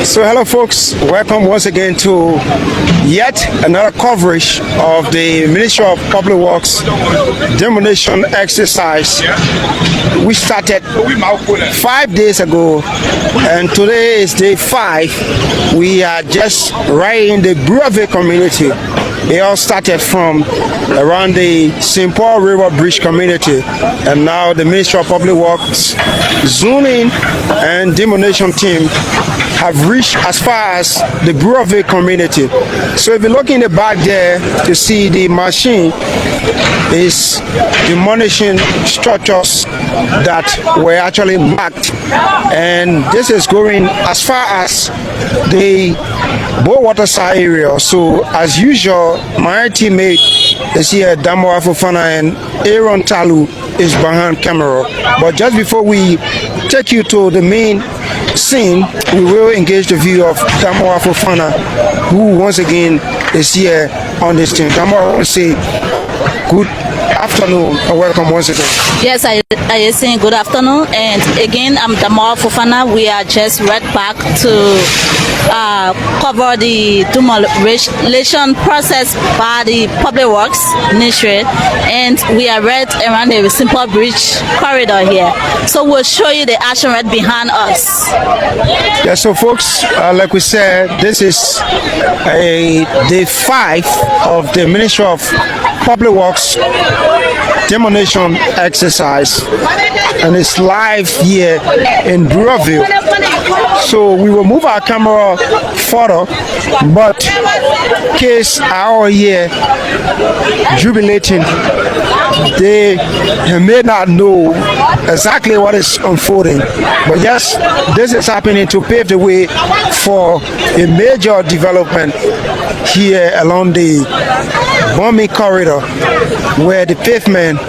So hello folks, welcome once again to yet another coverage of the Ministry of Public Works demolition exercise. We started 5 days ago and today is day 5. We are just right in the Brewerville community. They all started from around the St. Paul River Bridge community, and now the Ministry of Public Works zoning and demolition team have reached as far as the Brewerville community. So if you look in the back there, you see the machine is demolishing structures that were actually marked, and this is going as far as the Bowater side area. So as usual, my teammate is here, Damo Afofana, and Aaron Talu is behind camera. But just before we take you to the main scene, we will engage the view of Damo Afofana, who once again is here on this team. Damo, I want to say good afternoon and welcome once again. Yes, I say good afternoon, and again I'm Damo Afofana. We are just right back to cover the demolition process by the Public Works Ministry, and we are right around the St. Paul Bridge corridor here. So we'll show you the action right behind us. Yeah, so folks, like we said, this is day 5 of the Ministry of Public Works demolition exercise, and it's live here in Brewerville. So we will move our camera further, but case are here jubilating, they may not know exactly what is unfolding, but yes, this is happening to pave the way for a major development here along the Bombing corridor, where the pavement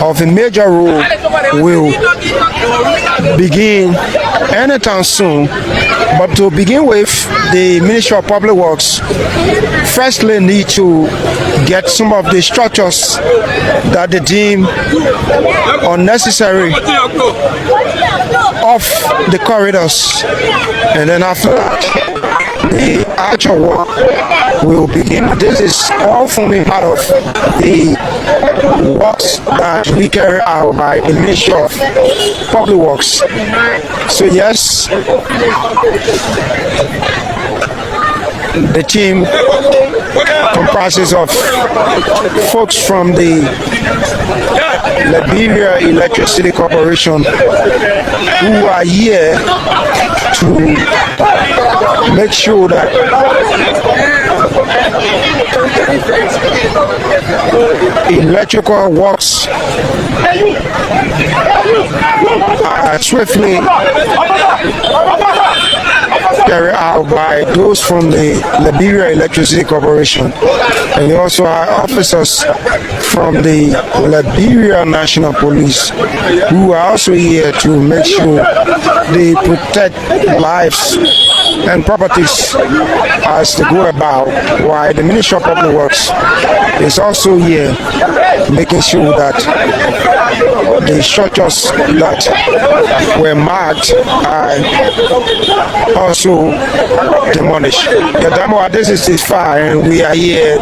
of a major road will begin anytime soon. But to begin with, the Ministry of Public Works firstly need to get some of the structures that they deem unnecessary off the corridors, and then after that the actual work will begin. This is all forming part of the works that we carry out by the Ministry of Public Works. So yes, the team comprises of folks from the Liberia Electricity Corporation who are here to make sure that electrical works are swiftly carried out by those from the Liberia Electricity Corporation, and you also have officers from the Liberia National Police who are also here to make sure they protect lives and properties as they go about, while the Ministry of Public Works is also here making sure that the structures that were marked are also demolished. Yeah, this is far, and we are here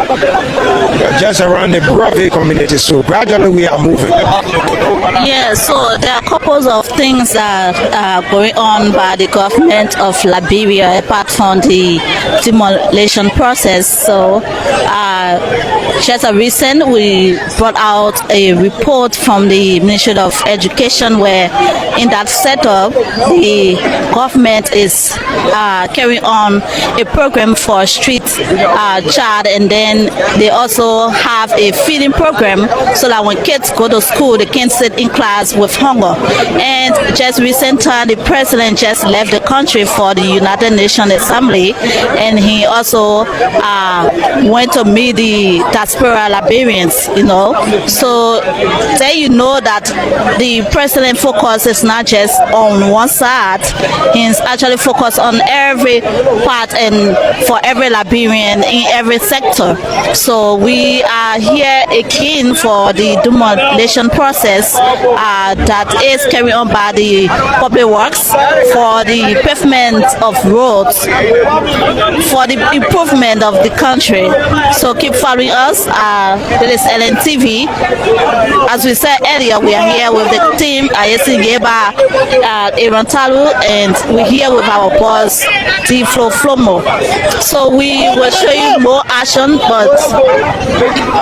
just around the Brewerville community, so gradually we are moving. Yeah, so there are couples of things that are going on by the government of Liberia apart from the demolition process. So just a recent, we brought out a report from the Ministry of Education, where in that setup the government is carrying on a program for street child, and then they also have a feeding program so that when kids go to school they can't sit in class with hunger. And just recently the president just left the country for the United Nations Assembly, and he also went to meet the diaspora Liberians, you know. So there you know that that the president focus is not just on one side. He's actually focused on every part and for every Liberian in every sector. So we are here again for the demolition process that is carried on by the public works for the pavement of roads, for the improvement of the country. So keep following us. This is LNTV. As we said earlier, we are here with the team Ayesi Geba, Aaron Talu, and we're here with our boss, Tiflo Flomo. So we will show you more action, but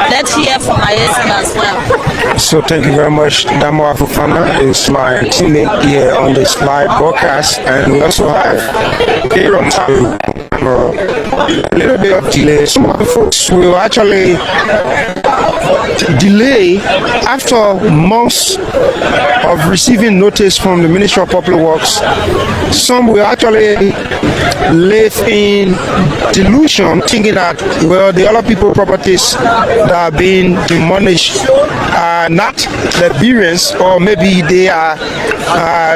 let's hear from Ayesi as well. So thank you very much. Damo Afufana is my teammate here on this live broadcast, and we also have Aaron Talu. A little bit of delay. Some of the folks will actually delay after months of receiving notice from the Ministry of Public Works. Some will actually live in delusion, thinking that, well, the other people's properties that are being demolished are not Liberians, or maybe they are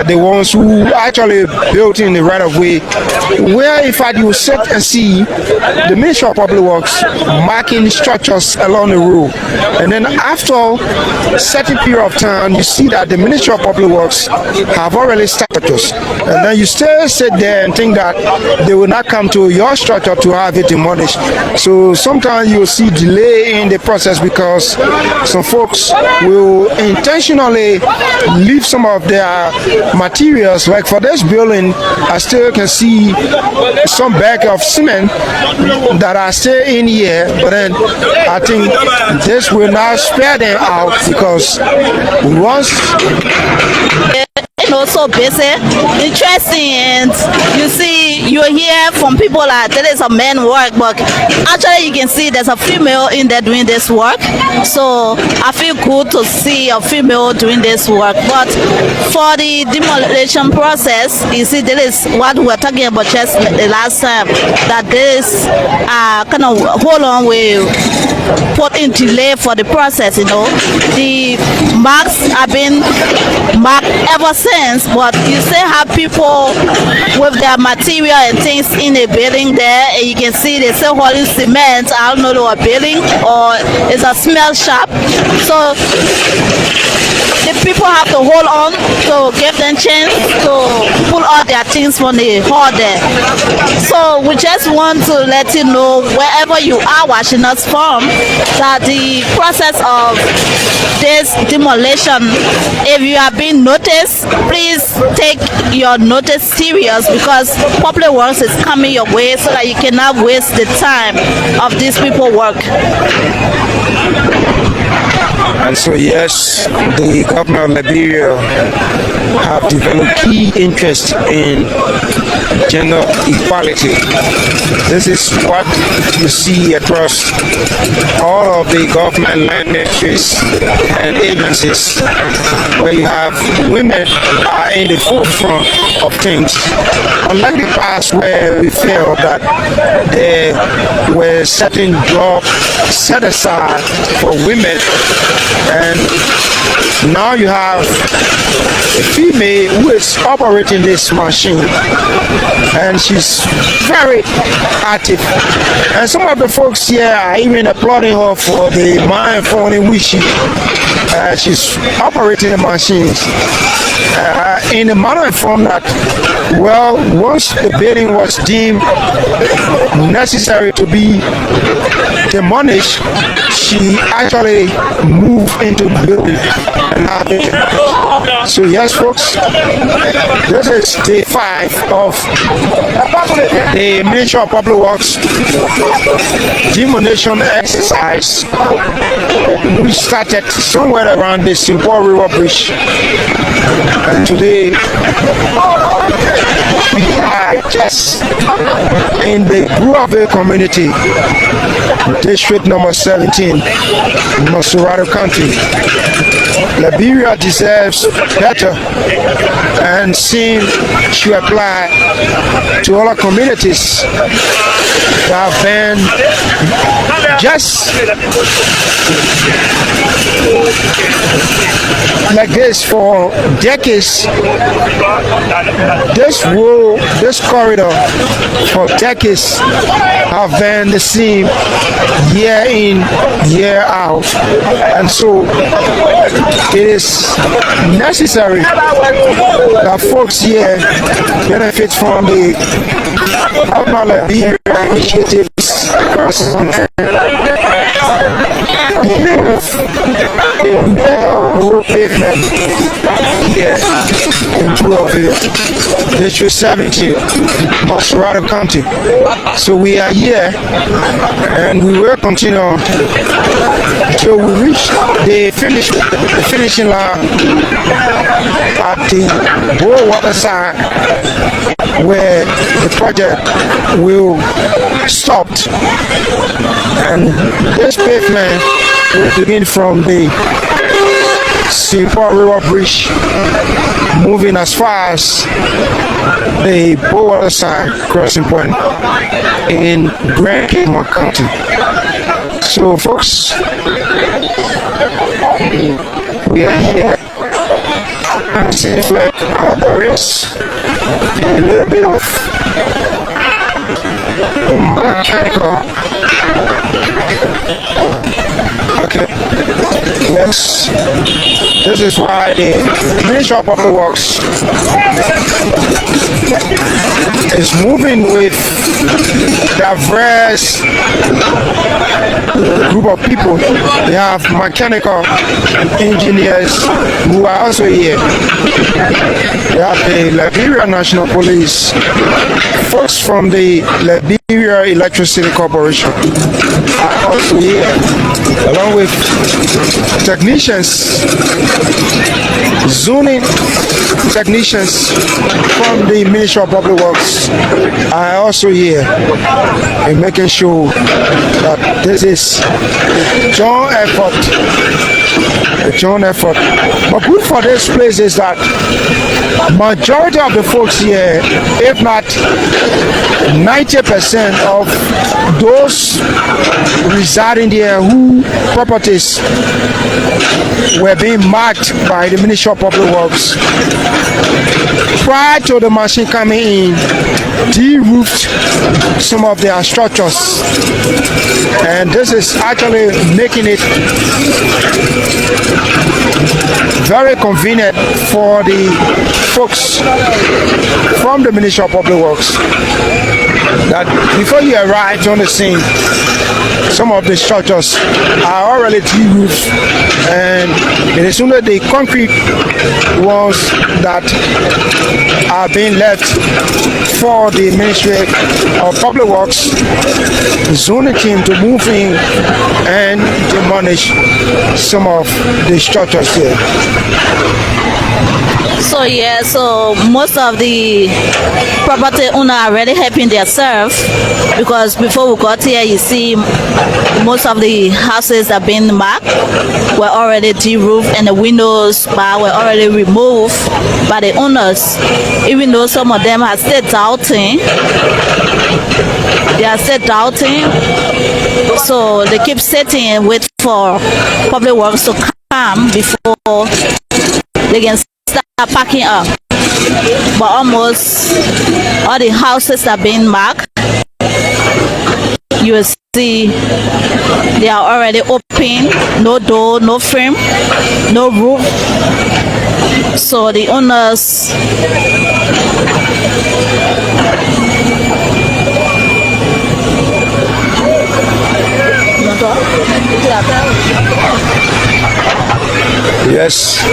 the ones who actually built in the right of way, where in fact you sit and see the Ministry of Public Works marking structures along the road, and then after a certain period of time you see that the Ministry of Public Works have already started us, and then you still sit there and think that they will not come to your structure to have it demolished. So sometimes you will see delay in the process because some folks will intentionally leave some of their materials. Like for this building, I still can see some bag of cement that are still in here, but then I think this will not spare them out because once so busy, interesting, and you see, you hear from people that there is a man work, but actually you can see there's a female in there doing this work. So I feel good to see a female doing this work. But for the demolition process, you see, there is what we were talking about just the last time, that this kind of hold on will put in delay for the process. You know, the marks have been marked ever since, but you still have people with their material and things in a building there, and you can see they still holding cement. I don't know they were building or it's a smell shop. So the people have to hold on to give them chance to pull all their things from the hall there. So we just want to let you know, wherever you are watching us from, that the process of this demolition, if you have been noticed, please take your notice serious, because public works is coming your way, so that you cannot waste the time of these people work. And so yes, the government of Liberia have developed key interest in gender equality. This is what you see across all of the government land ministries and agencies, where you have women are in the forefront of things. Unlike the past, where we felt that there were certain jobs set aside for women, and now you have a female who is operating this machine, and she's very active, and some of the folks here are even applauding her for the mindful in which she's operating the machines in a manner and form that, well, once the building was deemed necessary to be demolished, she actually moved into the building. So yes, folks, this is day 5 of the Ministry of Public Works demolition exercise. We started somewhere around the Simple River Bridge, and today we are just in the Brewerville community, District number 17, Montserrado County. Liberia deserves better and seems to apply to all our communities that have been just like this for decades. This road, this corridor for decades have been the same year in, year out, and so it is necessary that folks here benefit from the Applauding initiatives. Pavement here in Brewerville, District 17, Montserrado County. So we are here and we will continue till we reach the finishing line at the water side where the project will stop. And this pavement will begin from the St. Paul River Bridge, moving as far as the Bowater side crossing point in Grand Caymont County. So folks, we are here. I'm seeing like there is a little bit of mechanical. Okay, yes, this is why the Ministry of Public Works is moving with diverse group of people. They have mechanical engineers who are also here. They have the Liberia National Police, folks from the Liberia Electricity Corporation are also here, along with technicians, zoning technicians from the Ministry of Public Works are also here in making sure that this is a joint effort. But good for this place is that majority of the folks here, if not 90% of those residing there who properties were being marked by the Ministry of Public Works prior to the machine coming in, de-roofed some of their structures, and this is actually making it very convenient for the folks from the Ministry of Public Works that before you arrive on the scene, some of the structures are already de-roofed, and it is only the concrete ones that are being left for the Ministry of Public Works zoning team to move in and demolish some of the structures here. So yeah, so most of the property owner are already helping themselves, because before we got here, you see most of the houses that been marked were already de-roofed and the windows bar were already removed by the owners, even though some of them are still doubting. They are still doubting, so they keep sitting and wait for Public Works to come before they can start packing up. But almost all the houses are being marked. You will see they are already open, no door, no frame, no roof. So the owners Yes,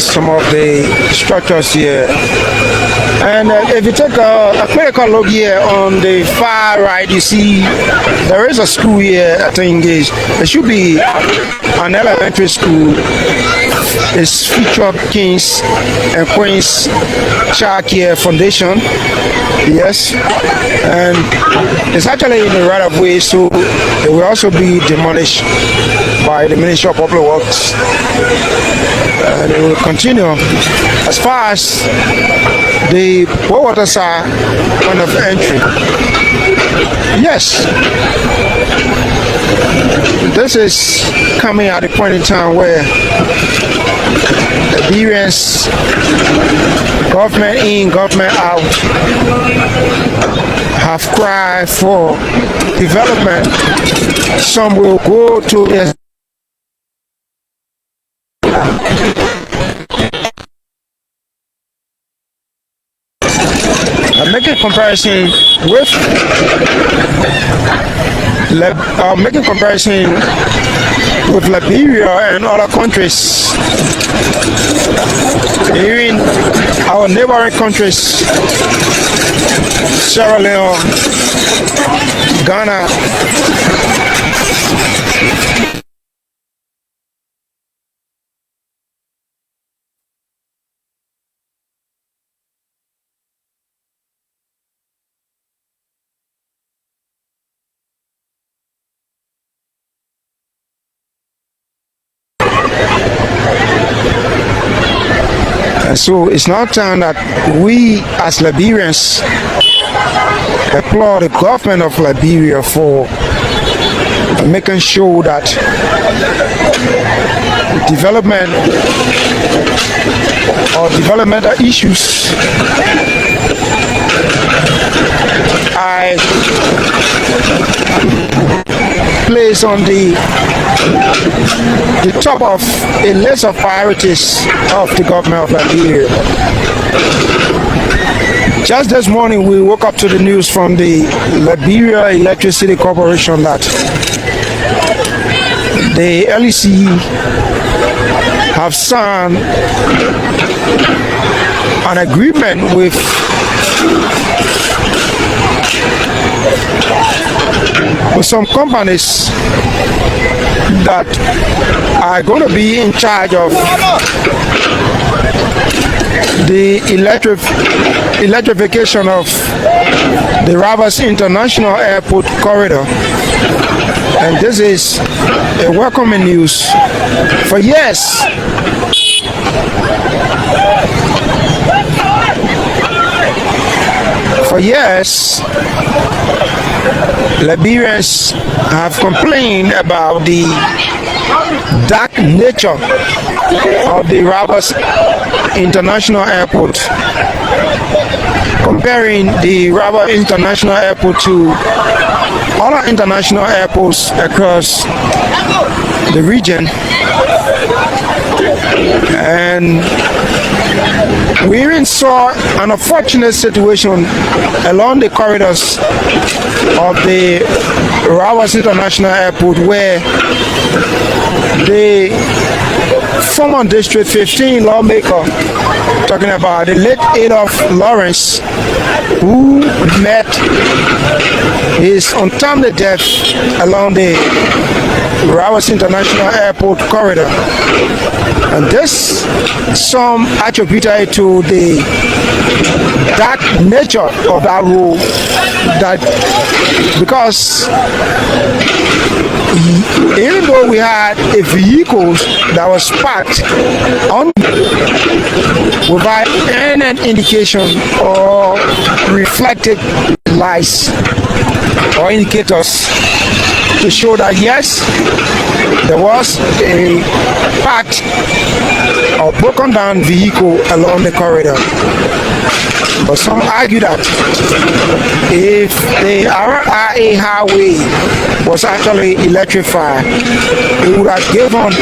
some of the structures here. And if you take a critical look here on the far right, you see there is a school here. I think there should be an elementary school its future kings and queens child care foundation. Yes, and it's actually in the right of way, so it will also be demolished by the Ministry of Public Works, and it will continue as far as the waters are point of entry. Yes, this is coming at a point in time where Liberians, government in, government out, have cried for development. Some will go to their making comparison with Liberia and other countries. Even our neighboring countries, Sierra Leone, Ghana, so it's now time that we as Liberians applaud the government of Liberia for making sure that development or developmental issues I place on the top of a list of priorities of the government of Liberia. Just this morning, we woke up to the news from the Liberia Electricity Corporation that the LEC have signed an agreement with some companies that are going to be in charge of the electrification of the Rivers International Airport corridor. And this is a welcoming news. For years, Liberians have complained about the dark nature of the Rivers International Airport, comparing the Rivers International Airport to other international airports across the region. And we even saw an unfortunate situation along the corridors of the Rivers International Airport, where the former District 15 lawmaker, talking about the late Adolph Lawrence, who met his untimely death along the Rivers International Airport corridor. And this, some attributed to the dark nature of that rule, that because even though we had a vehicle that was parked on without any indication or reflected lights or indicators to show that yes, there was a parked or broken down vehicle along the corridor. But some argue that if the RRA highway was actually electrified, it would have given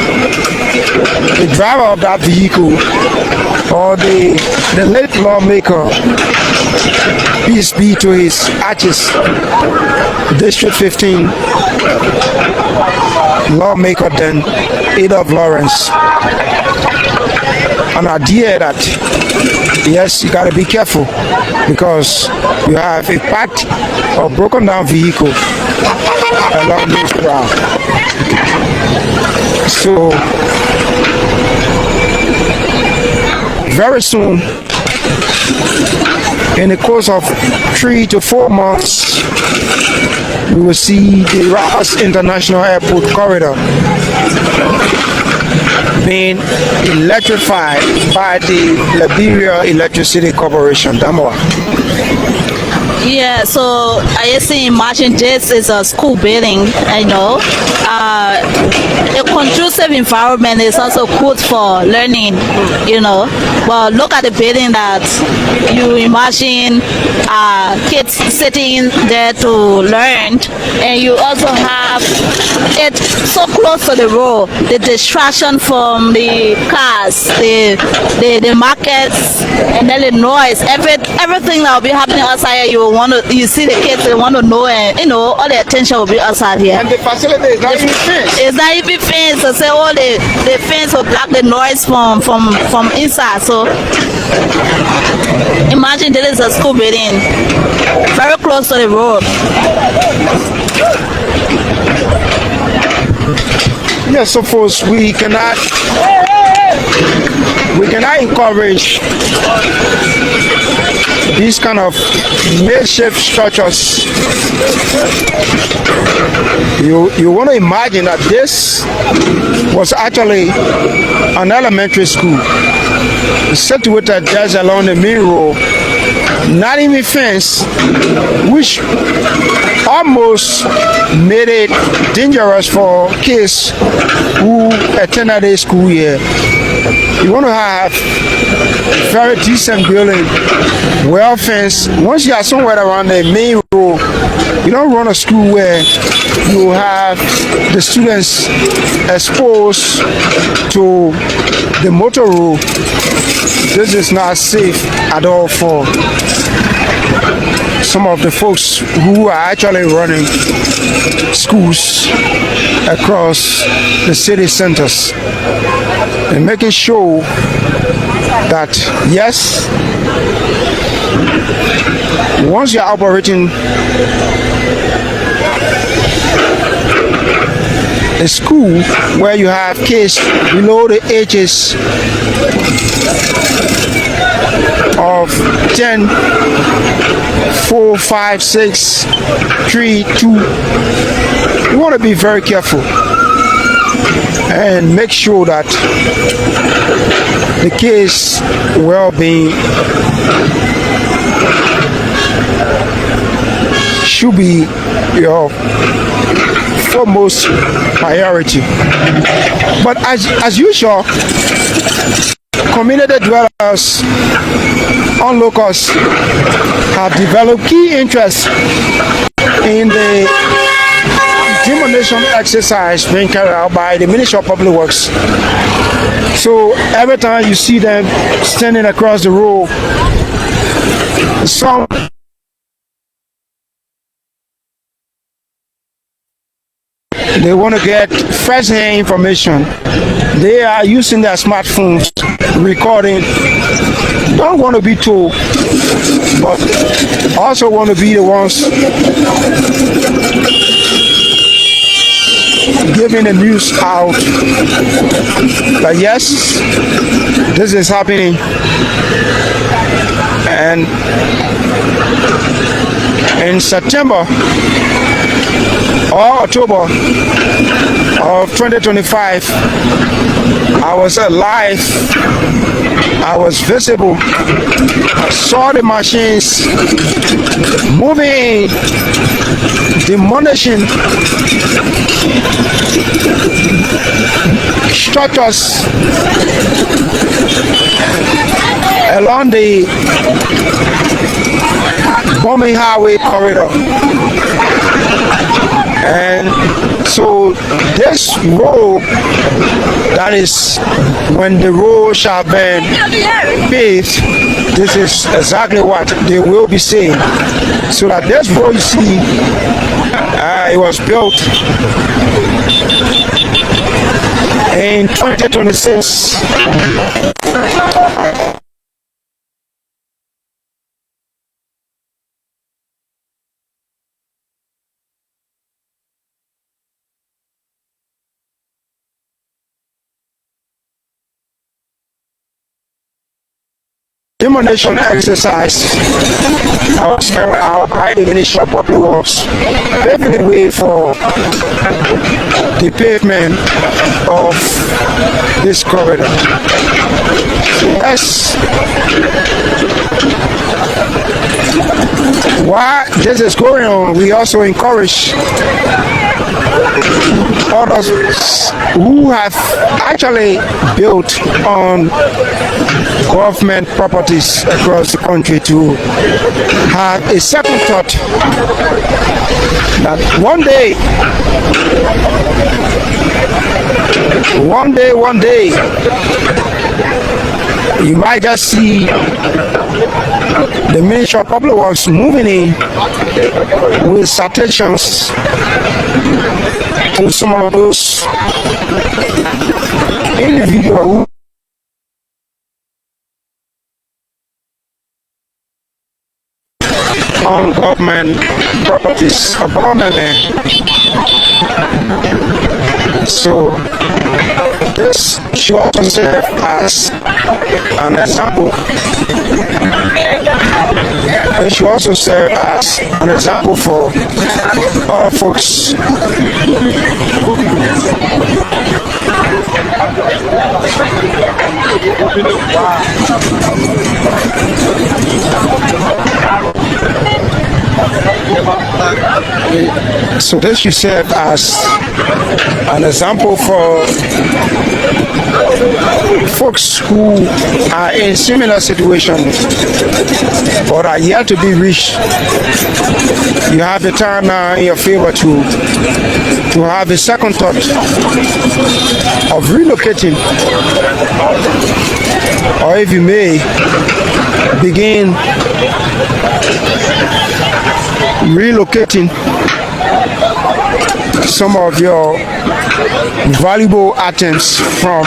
the driver of that vehicle or the late lawmaker, peace be to his ashes, District 15 lawmaker then, Adolph Lawrence, an idea that yes, you got to be careful because you have a packed or broken down vehicle along this route. So very soon, in the course of 3 to 4 months, we will see the Ross International Airport corridor being electrified by the Liberia Electricity Corporation. Damoa. Yeah, so I see imagine this is a school building, I know. A conducive environment is also good for learning, you know. But look at the building that you imagine kids sitting there to learn, and you also have it so close to the road, the distraction from the cars, the markets, and then the noise, everything that will be happening outside. You see the kids, they want to know, and you know all the attention will be outside here. And the facility is not even fenced. It's not even fenced. So say all the fence will block the noise from inside. So imagine this is a school building, very close to the road. Yes, of course, we cannot encourage these kind of makeshift structures. You want to imagine that this was actually an elementary school situated just along the main road, not even fenced, which almost made it dangerous for kids who attended a school here. You want to have very decent building, well fenced. Once you are somewhere around the main road, you don't run a school where you have the students exposed to the motor road. This is not safe at all for some of the folks who are actually running schools across the city centers, and making sure that yes, once you're operating a school where you have kids below the ages of 10, 4, 5, 6, 3, 2, you want to be very careful and make sure that the kids' well-being should be your foremost priority. But as usual, community dwellers, onlookers have developed key interest in the demolition exercise being carried out by the Ministry of Public Works. So every time you see them standing across the road, some they want to get first-hand information. They are using their smartphones, recording. Don't want to be told, but also want to be the ones giving the news out. But yes, this is happening, and in September or October of 2025, I was alive, I was visible, I saw the machines moving, demolishing structures along the bombing highway corridor. And so this road, that is when the road shall be paved, this is exactly what they will be saying. So that this road you see, it was built in 2026. demolition exercise by the Ministry of Public Works, paving the way for the pavement of this corridor. Yes. While this is going on, we also encourage others who have actually built on government properties across the country to have a second thought that one day, you might just see the Ministry of Public Works moving in with citations to some of those individuals on government properties abandoned. So this should also serve as an example. It should also serve as an example for other folks. So this should serve as an example for folks who are in similar situations but are yet to be reached. You have the time now in your favor to have a second thought of relocating, or if you may, begin relocating some of your valuable items from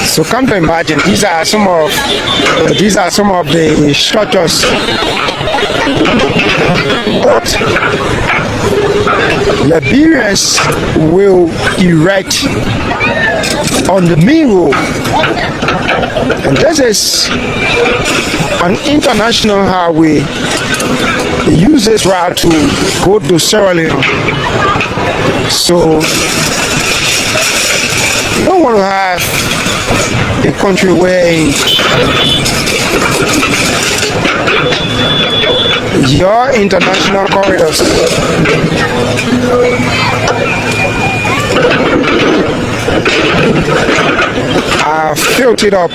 so come to imagine these are some of the structures that Liberians will erect on the main road, and this is an international highway. They use this route to go to Sierra Leone. So you don't want to have a country where your international corridors are filled up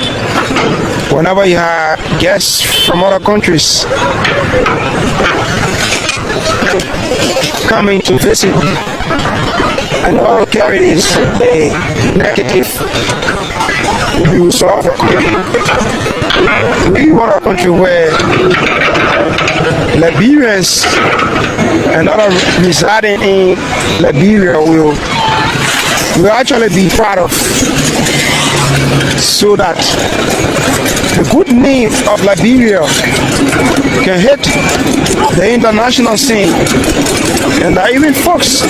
whenever you have guests from other countries coming to visit, and all carries a negative views of a country. We want a country where Liberians and others residing in Liberia will actually be proud of, so that the good name of Liberia can hit the international scene, and that even folks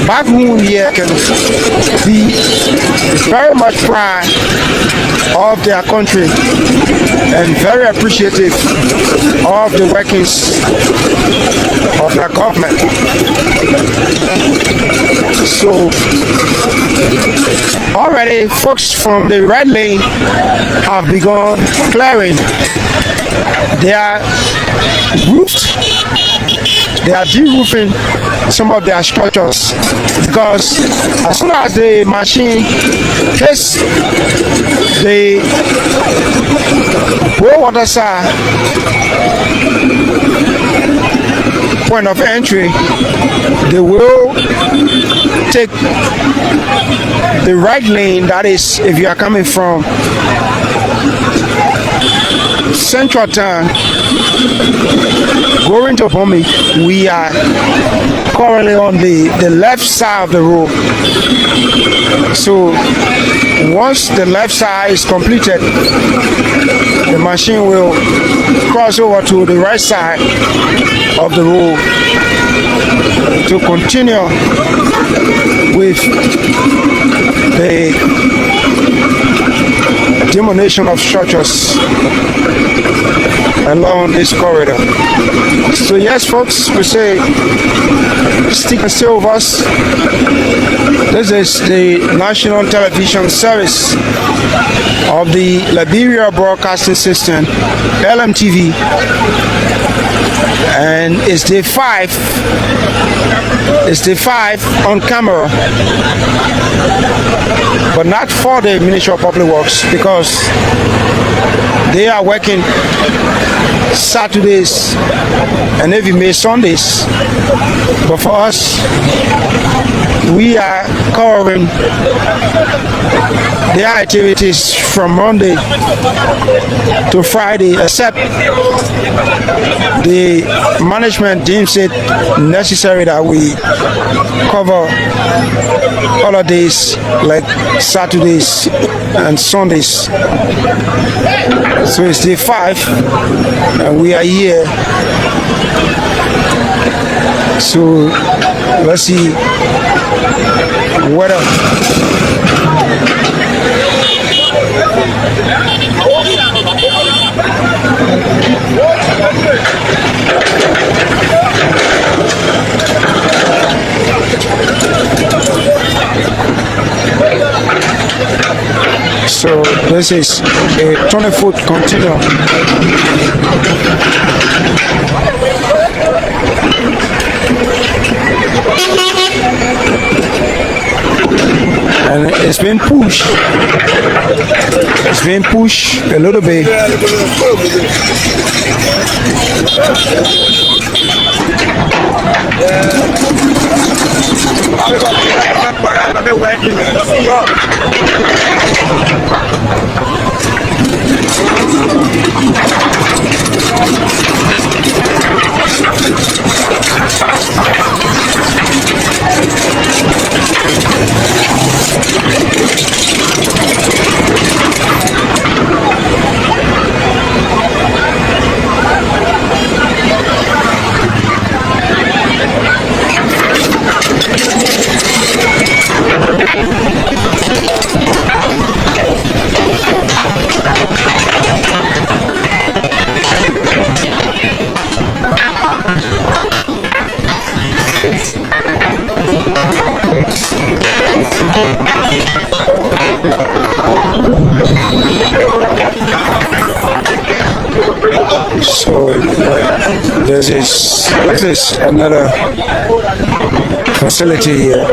back home here can be very much proud of their country and very appreciative of the workings of their government. So already folks from the red lane have begun clearing. They are de-roofing some of their structures, because as soon as the machine hits the water side point of entry, they will take the right lane. That is, if you are coming from Central Town, Going to Bombay, we are currently on the left side of the road. So once the left side is completed, the machine will cross over to the right side of the road to continue with the demolition of structures along this corridor. So yes, folks, we say stick and stay with us. This is the national television service of the Liberia Broadcasting System, LMTV, and it's day 5. It's day 5 on camera, but not for the Ministry of Public Works, because they are working Saturdays and every May Sundays. But for us, we are covering their activities from Monday to Friday, except the management deems it necessary that we cover holidays like Saturdays and Sundays. So it's day 5 and we are here. So let's see weather. So this is a 20-foot container. And it's been pushed. It's been pushed a little bit. So this is another facility here.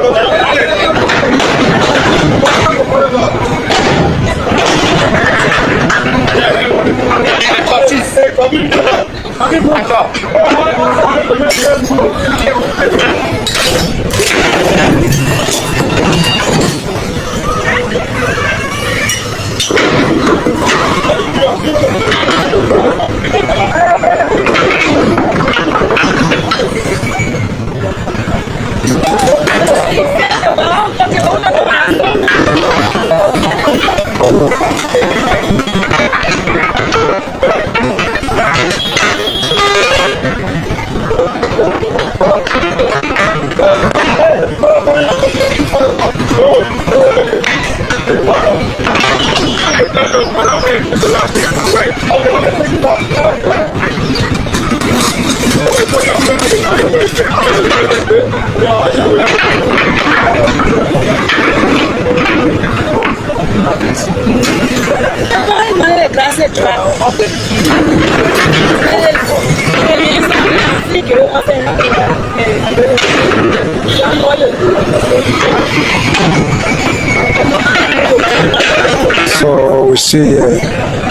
So we see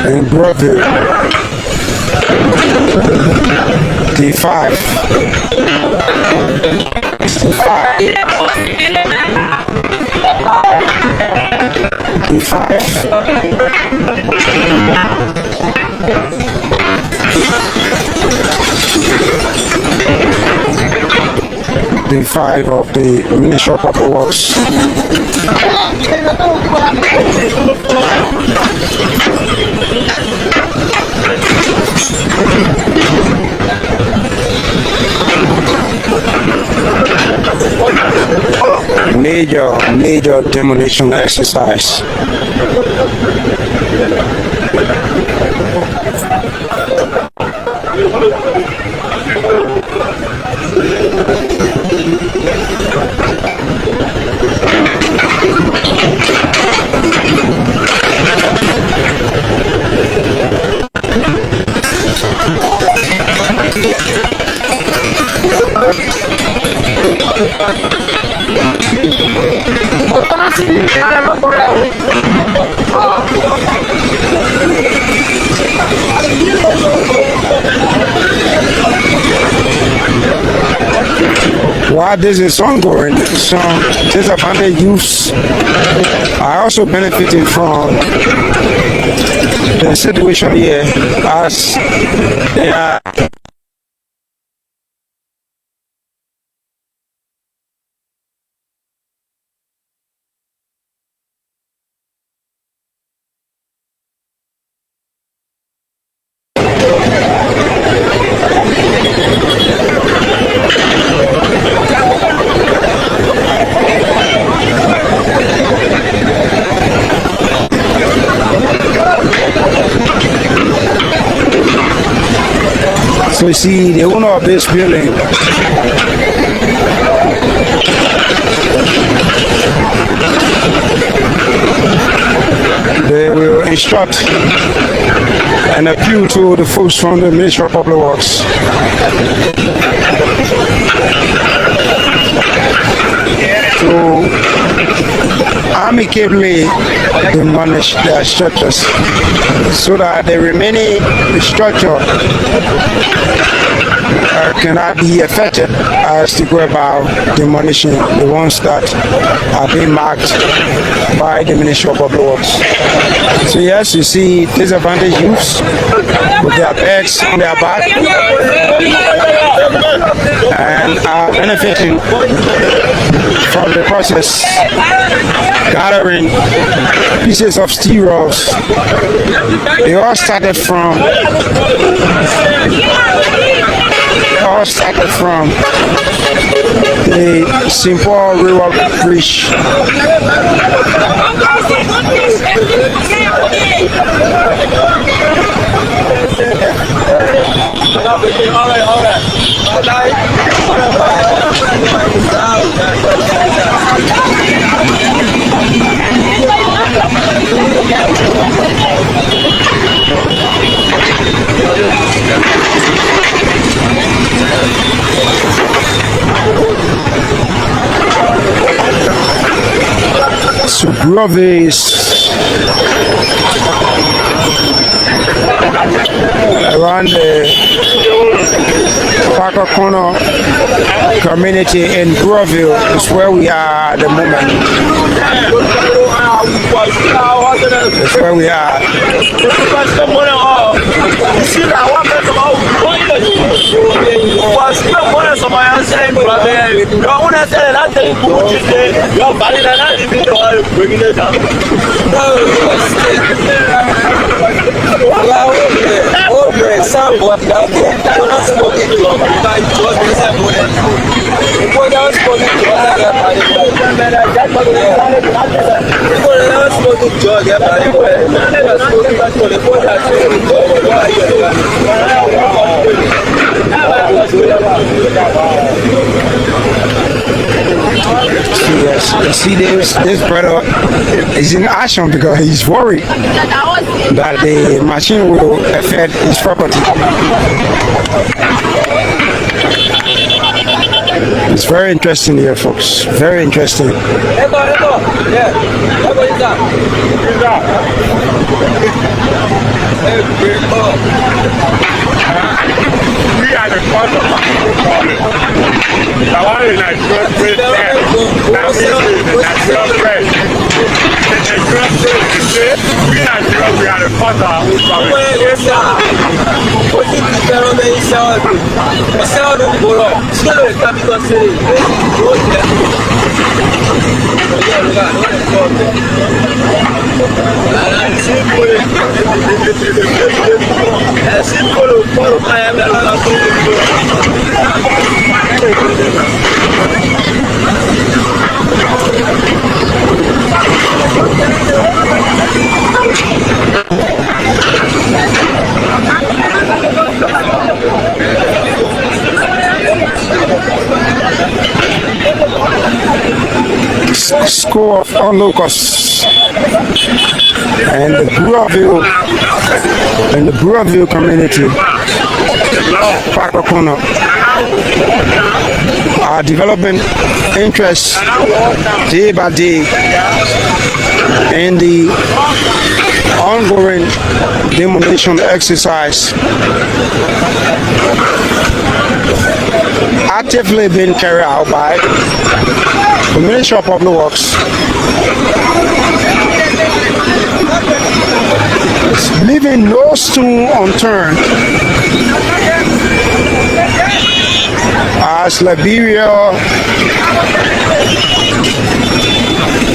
in Brewerville, D5. Day 5 of the Ministry of Public Works. Major demolition exercise. While this is ongoing, some disadvantaged youths are also benefiting from the situation here as they are so you see the owner of this building they will instruct and appeal to the folks from the Ministry of Public Works to amicably demolish their structures so that the remaining structure cannot be affected as to go about demolishing the ones that are being marked by the Ministry of Public Works. So yes, you see disadvantaged youths with their bags on their back and are benefiting from the process, gathering pieces of steel rods. They all started from the simple river bridge. So Brewerville is around the Parker Corner community in Brewerville is where we are at the moment. That's where we are. Yes, you see this brother is in action because he's worried that the machine will affect his property. It's very interesting here, folks. Very interesting. We are the cause of the problem. The one is natural bread, natural bread. School of Onlocusts and the Brewerville community, Pakakona, are developing interest day by day in the ongoing demolition exercise actively being carried out by the Ministry of Public Works, leaving no stone unturned as Liberia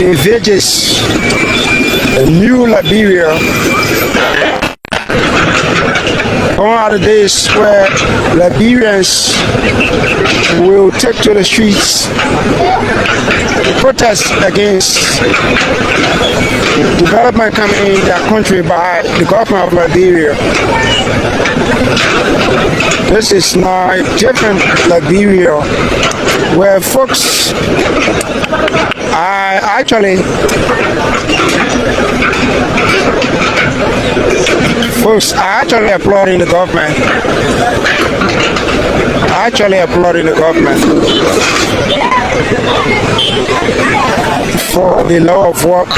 envisages a new Liberia. One of the days where Liberians will take to the streets to protest against development coming in their country by the government of Liberia. This is now a different Liberia where folks are actually applauding the government. For the law of work.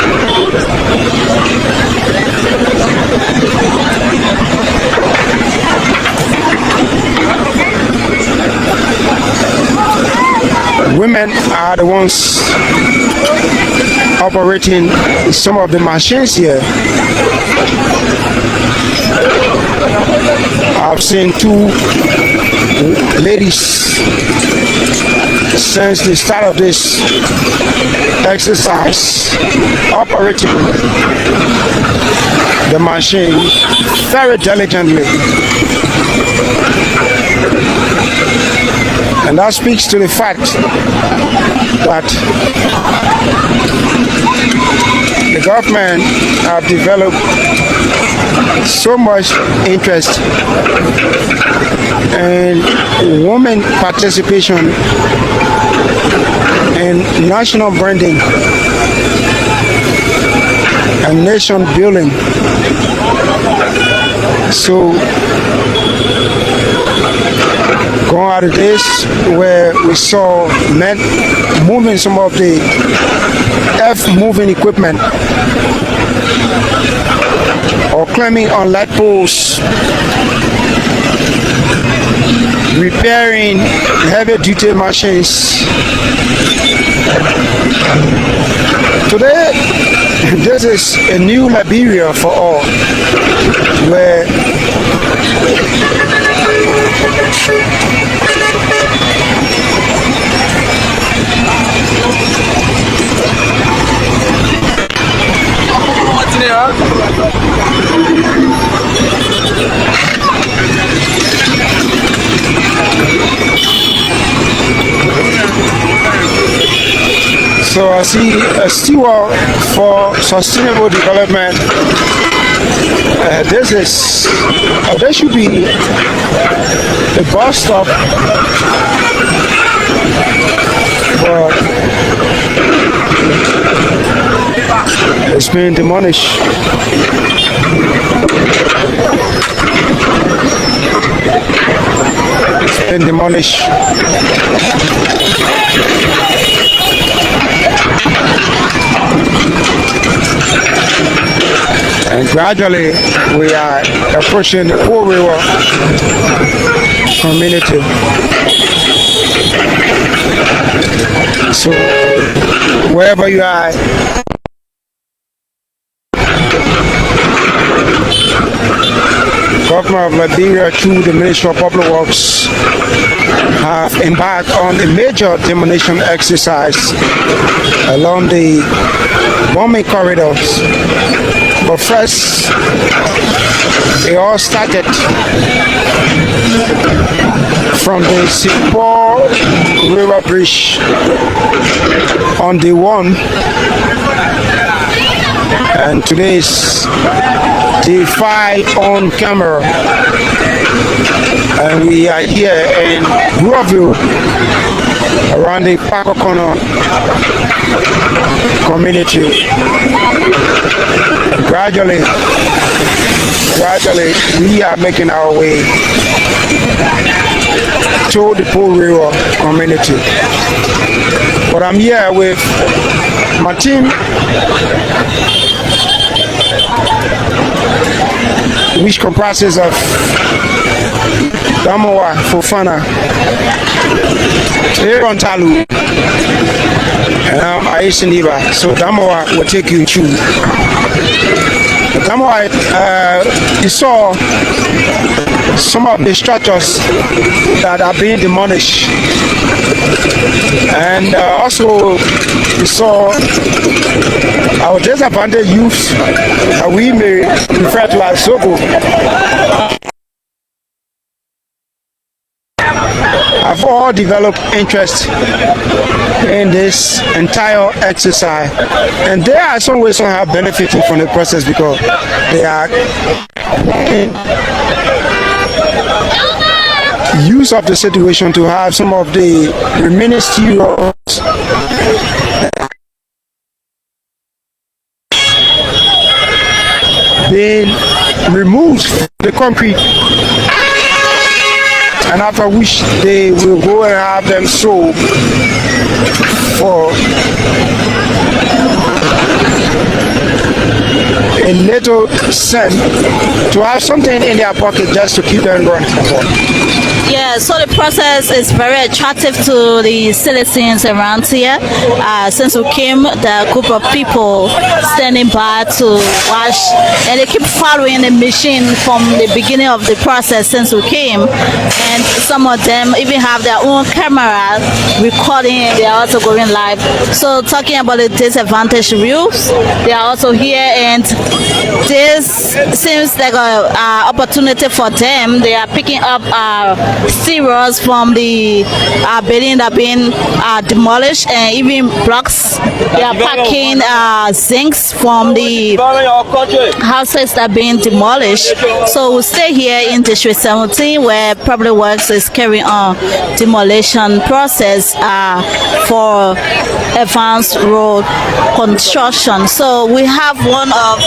Women are the ones operating some of the machines here. I've seen two ladies since the start of this exercise operating the machine very diligently. And that speaks to the fact that the government have developed so much interest in women participation in national branding and nation building. So going out of this where we saw men moving some of the moving equipment or climbing on light poles, repairing heavy duty machines. Today, this is a new Liberia for all, where so I see a steward for sustainable development. There should be a bus stop, but it's been demolished. It's been demolished. And gradually we are approaching the poor river community. So wherever you are, government of Liberia through the Ministry of Public Works have embarked on a major demolition exercise along the bombing corridors. But first, it all started from the Singapore River Bridge on day 1, and today is day 5 on camera, and we are here in Brewerville around the Parker Corner community. Gradually, we are making our way to the Pool River community. But I'm here with my team, which comprises of Damowa Fofana, Aaron Talu, and I'm Aisha Niba. So Damowa will take you through. Damowa, you saw some of the structures that are being demolished, and also we saw our disadvantaged youth that we may refer to as Zogo have all developed interest in this entire exercise, and they are some way somehow benefiting from the process because they are use of the situation to have some of the remaining steels being removed from the concrete, and after which they will go and have them sold for a little cent to have something in their pocket just to keep them running. Yeah, so the process is very attractive to the citizens around here. Since we came, the group of people standing by to watch, and they keep following the machine from the beginning of the process since we came. And some of them even have their own camera recording, and they are also going live. So talking about the disadvantaged youths, they are also here, and this seems like an opportunity for them. They are picking up steels from the building that are being demolished, and even blocks. They are packing zincs from the houses that are being demolished. So we'll stay here in District 17 where Public Works is carrying on demolition process for advanced road construction. So we have one of...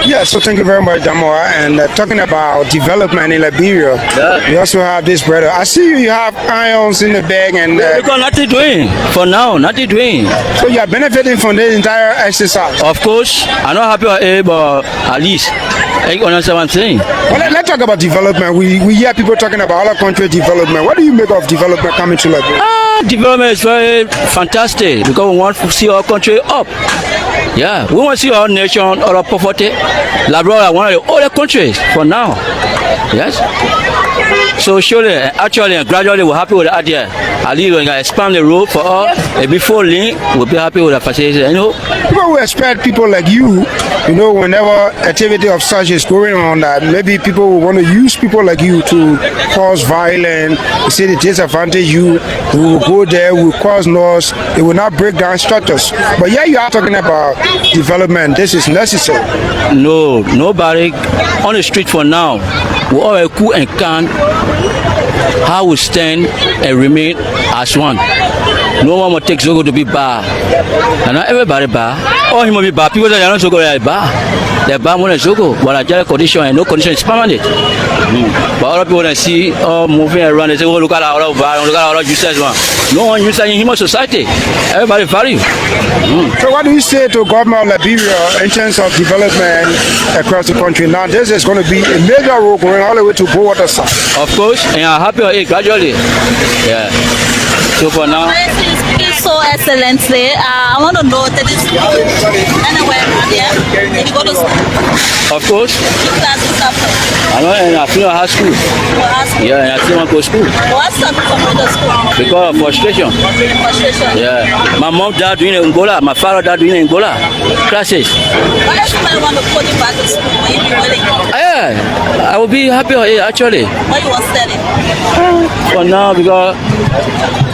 Yeah, so thank you very much, Damowa. And talking about development in Liberia, we also have this brother. I see you have irons in the bag, and because nothing doing for now, nothing doing. So you are benefiting from this entire exercise. Of course, I'm not happy with it, but at least I understand what I'm saying. Well, let's talk about development. We hear people talking about other country development. What do you make of development coming to Liberia? Development is very fantastic because we want to see our country up. Yeah, we want to see our nation out of poverty. Liberia is one of the older countries for now. Yes. So surely, actually, and gradually, we're happy with the idea. At least we can expand the road for us. And before link, we'll be happy with the facility. You know, people will expect people like you know, whenever activity of such is going on, that maybe people will want to use people like you to cause violence. You see the disadvantage you will go there, will cause noise, it will not break down structures. But yeah, you are talking about development. This is necessary. No, nobody on the street for now. We all cool and can. How we stand and remain as one. No one will take Zogo to be bar. And not everybody bar. Or he will be bar. People that are not Zogo are bar. They're bar more than Zogo. But a general condition and no condition is permanent. But all people that see moving around, they say, oh, look at our bar, look at our users. No one uses in human society. Everybody value. So what do you say to government of Liberia in terms of development across the country? Now this is going to be a major road going all the way to Brewerville side. Of course, and I'm happy with it gradually. Yeah. So for now. so excellently. I want to know that it's anywhere around here. Did you go to school? Of course. Which class is that from? I know in African high school. What high school? Yeah, and I still want to go to school What stopped you from going to school? because of frustration. Frustration. Yeah, my mom died doing Angola, my father died doing Angola classes. Why does somebody want to put you back to school when you be willing? Yeah, I will be happy actually What you want to study? for now because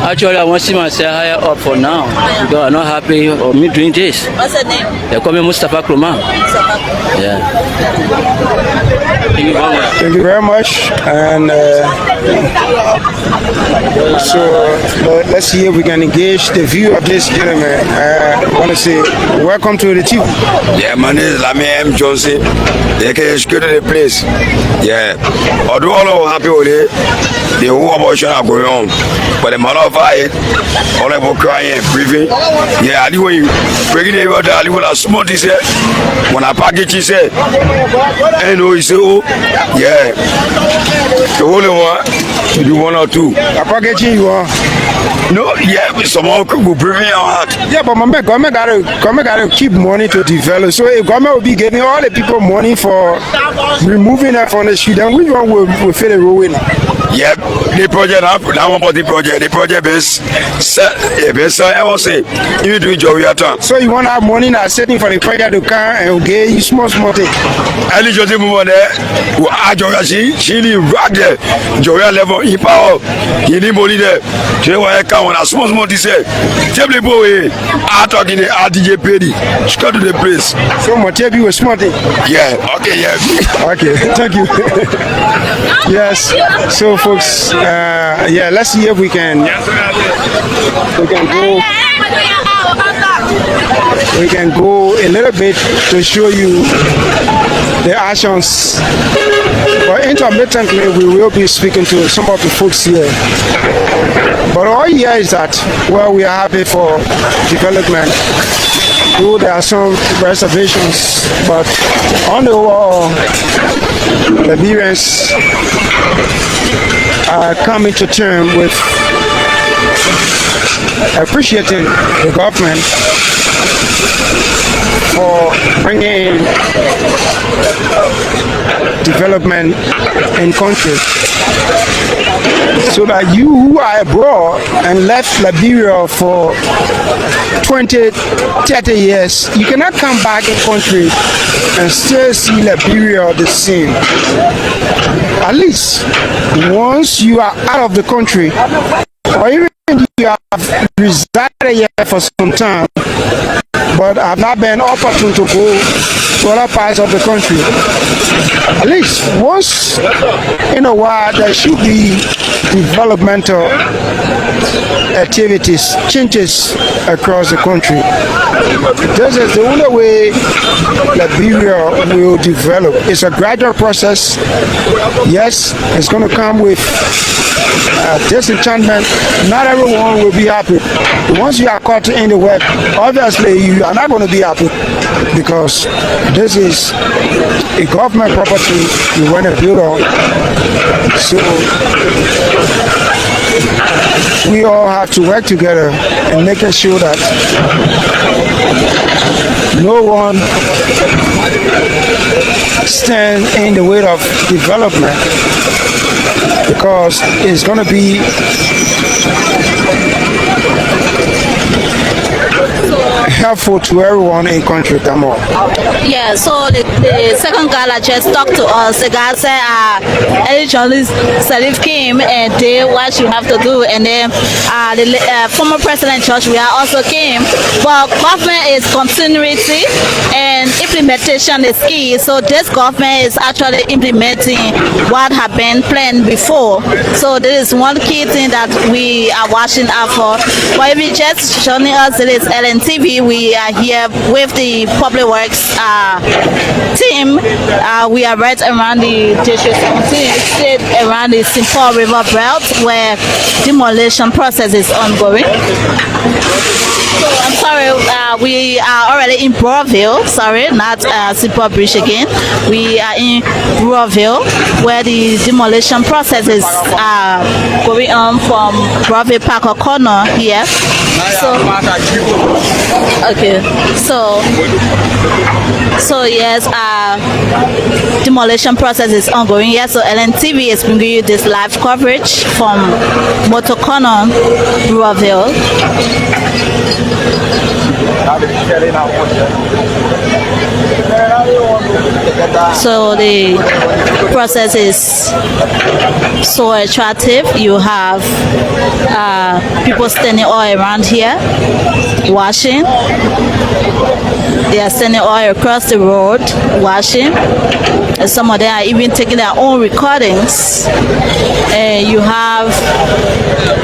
actually I want to see myself higher up for now because I'm not happy of me doing this. What's your name? They call me Mustafa Kroma. Yeah. Thank you very much. Thank you very much. And so let's see if we can engage the view of this gentleman. I want to say welcome to the TV. Yeah, my name is Lami M. Johnson. They can secure the place. Yeah. Although all are happy with it, the whole abortion are going on. But the matter of fact, all about crying and breathing. Yeah, I do when you breaking it out, I do when I smoke this when I package it, and you say, oh, yeah. The only one, you do one or two. A packaging you are. No, yeah, someone could go breathing out. Yeah, but my man, government gotta keep money to develop. So if government will be giving all the people money for removing that from the street, then which one will feel the ruin? Yeah, the project that one for the project base I will say you do enjoy your time. So you want to have money that's sitting for the project to come and get you small thing. I just move on there. I she need rock there. Enjoy your level in power. He need money there. So I come on a small this say. Tell the boy I talking the RDJ Pedi. She come to the place. So much you a small thing. Yeah, okay, yeah. Okay, thank you. Yes. So folks, yeah, let's see if we can go a little bit to show you the actions. But intermittently, we will be speaking to some of the folks here. But all here is that, well, we are happy for development. Though there are some reservations, but on the whole, Liberians are coming to terms with appreciating the government for bringing development in country, so that you who are abroad and left Liberia for 20, 30 years, you cannot come back in country and still see Liberia the same. At least once you are out of the country, or even you have resided here for some time, but have not been opportune to go to other parts of the country. At least once in a while, there should be developmental activities, changes across the country. This is the only way Liberia will develop. It's a gradual process. Yes, it's going to come with disenchantment. Not everyone will be happy. Once you are caught in the web, obviously you are not going to be happy, because this is a government property you want to build on. So we all have to work together in making sure that no one stands in the way of development, because it's going to be helpful to everyone in country. Yeah, so the second gala just talked to us. The guy said, any journalist Salif came and did what you have to do, and then the former President George Weah also came. But government is continuity and implementation is key. So this government is actually implementing what had been planned before. So this is one key thing that we are watching out for. But if you just joining us, it is LNTV. We are here with the Public Works team. We are right around the District Montserrado around the St. Paul River belt, where demolition process is ongoing. So I'm sorry, we are already in Brewerville. Sorry, not St. Paul Bridge again. We are in Brewerville, where the demolition process is going on from Brewerville Park or corner here. Okay, so yes, demolition process is ongoing. Yes, so LNTV is bringing you this live coverage from Motokono, Brewerville. So the process is so attractive. You have people standing all around here washing. They are standing all across the road washing. And some of them are even taking their own recordings. And you have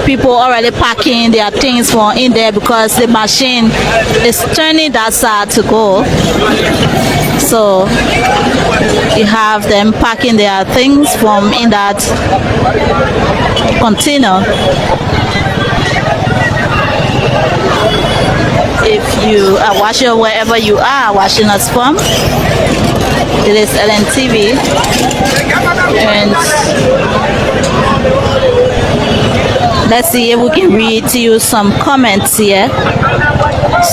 people already packing their things from in there because the machine is turning that side to go. So you have them packing their things from in that container. If you are watching wherever you are watching us from, it is LNTV, and let's see if we can read to you some comments here.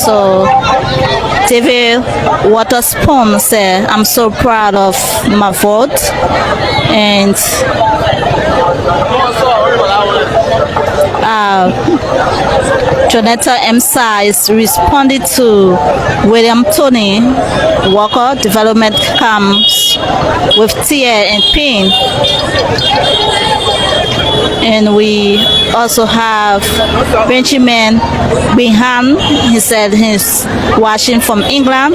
So David Waterspoon said, I'm so proud of my vote. And Jonetta Emsa is responding to William Tony Walker. Development comes with tear and pain. And we also have Benjamin Binhan. He said he's watching from England.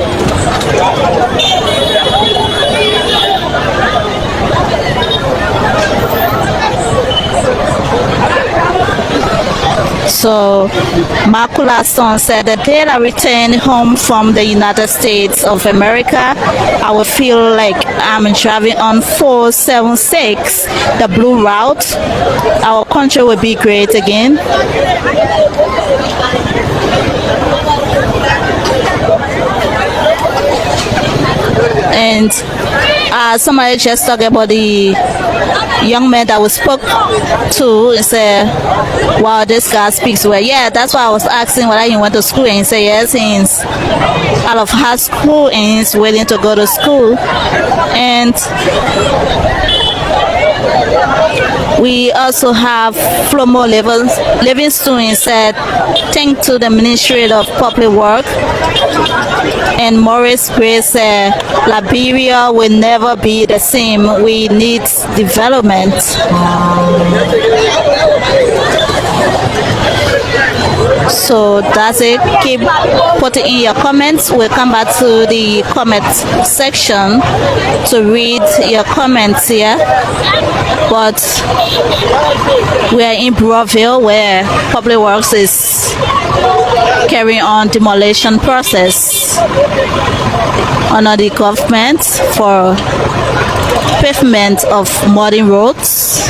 So Makula Son said, the day I return home from the United States of America, I will feel like I'm driving on 476, the blue route. Our country will be great again. And somebody just talked about the young man that we spoke to and said, wow, this guy speaks well. Yeah, that's why I was asking whether he went to school, and he said yes, he's out of high school and he's willing to go to school. And we also have Flomo Livingston said, thanks to the Ministry of Public Work. And Morris Gray said, Liberia will never be the same. We need development. So that's it. Keep putting in your comments. We'll come back to the comment section to read your comments here. But we are in Brewerville, where Public Works is carrying on demolition process under the government for pavement of modern roads.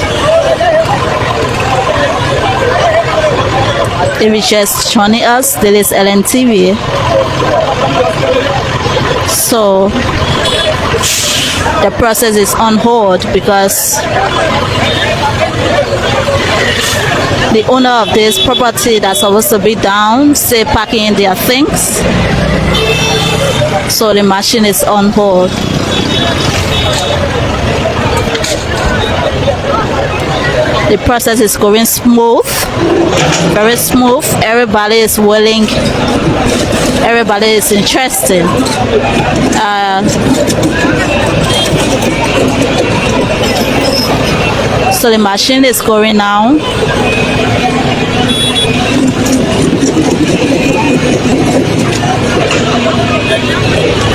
If you just joining us, this is LNTV. So the process is on hold because the owner of this property that's supposed to be down still packing their things. So the machine is on hold. The process is going smooth, very smooth. Everybody is willing, everybody is interested. So the machine is going now.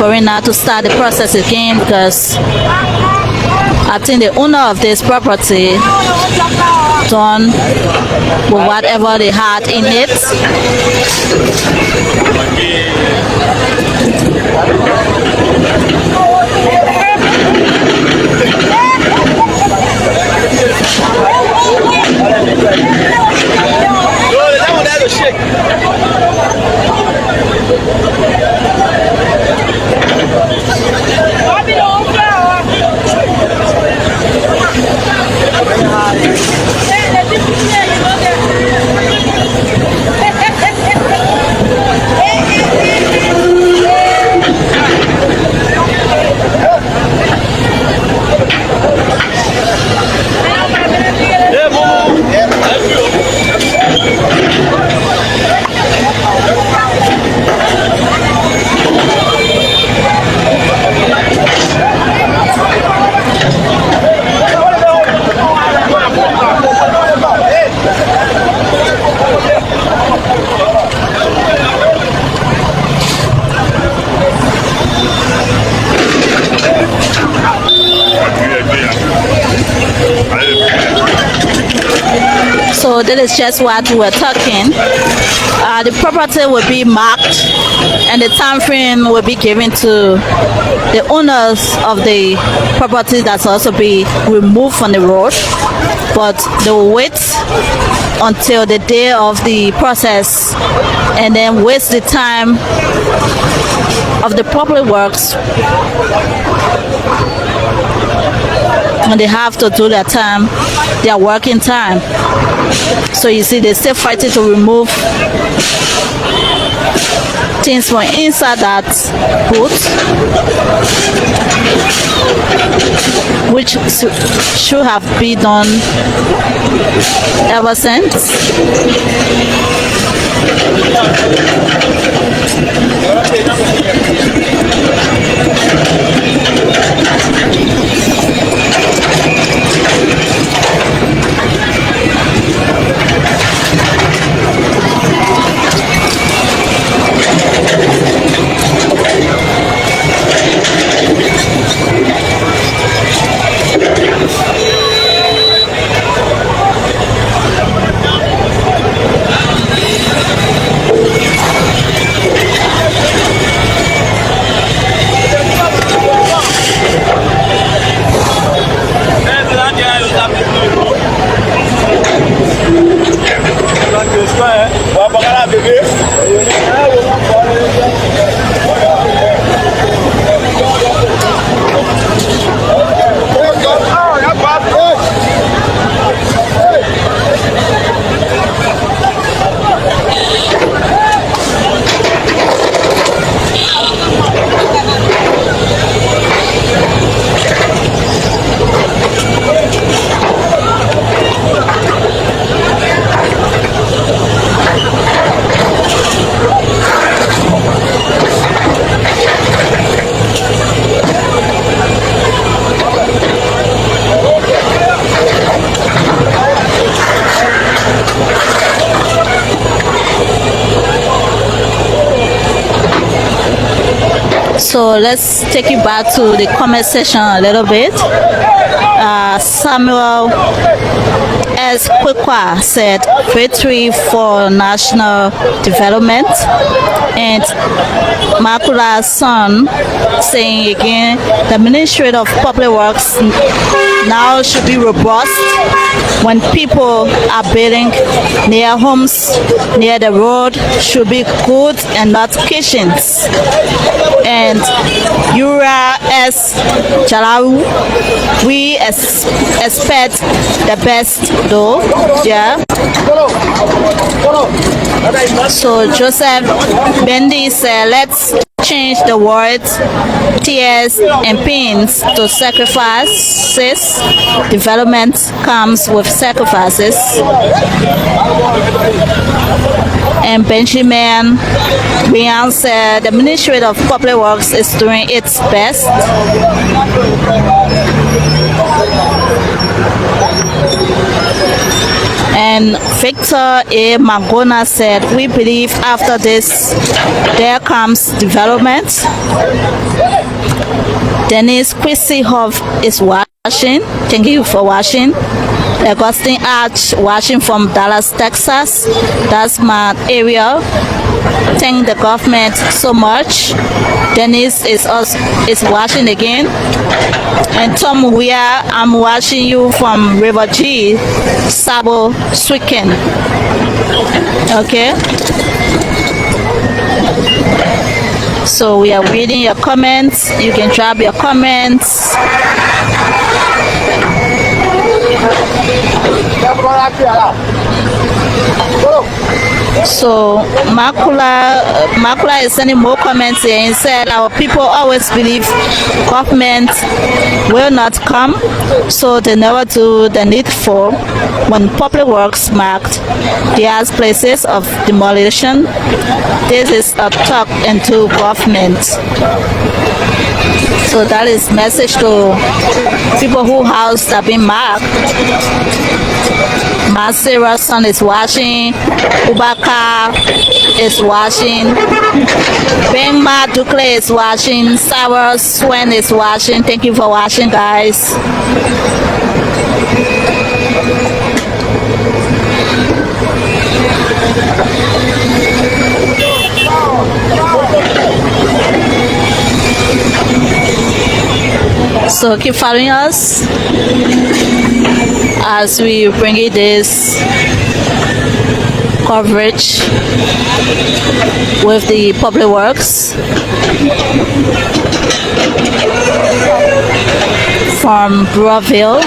Going now to start the process again because I think the owner of this property done with whatever they had in it. this is just what we were talking. The property will be marked and the time frame will be given to the owners of the property that's also be removed from the road, but they will wait until the day of the process and then waste the time of the public works when they have to do their time, their working time. So you see, they still fighting to remove things from inside that booth, which should have been done ever since. So let's take you back to the comment section a little bit. Samuel S. Kwekwa said victory for national development, and Makula's son saying again the Ministry of Public Works now should be robust when people are building near homes, near the road, should be good and not kitchens. And Yura S. Jalau, we expect the best though, yeah. So Joseph Bendy said, let's change the words tears and pains to sacrifices. Development comes with sacrifices. And Benjamin Brian said the Ministry of Public Works is doing its best. And Victor A. Magona said, we believe after this there comes development. Dennis Chrissy Hoff is watching. Thank you for watching. Augustine Arch watching from Dallas, Texas. That's my area. Thank the government so much. Dennis is watching again. And Tom Weir, I'm watching you from River G, Sabo, Swicken. Okay. So we are reading your comments. You can drop your comments. So Makula is sending more comments here and said our people always believe government will not come, so they never do the needful. When public works marked their places of demolition, this is a talk into government. So that is message to people who house have been marked. Masira's son is watching. Ubaka is watching. Bengma Dukle is watching. Sour Swen is watching. Thank you for watching, guys. So keep following us as we bring you this coverage with the public works from Brewerville.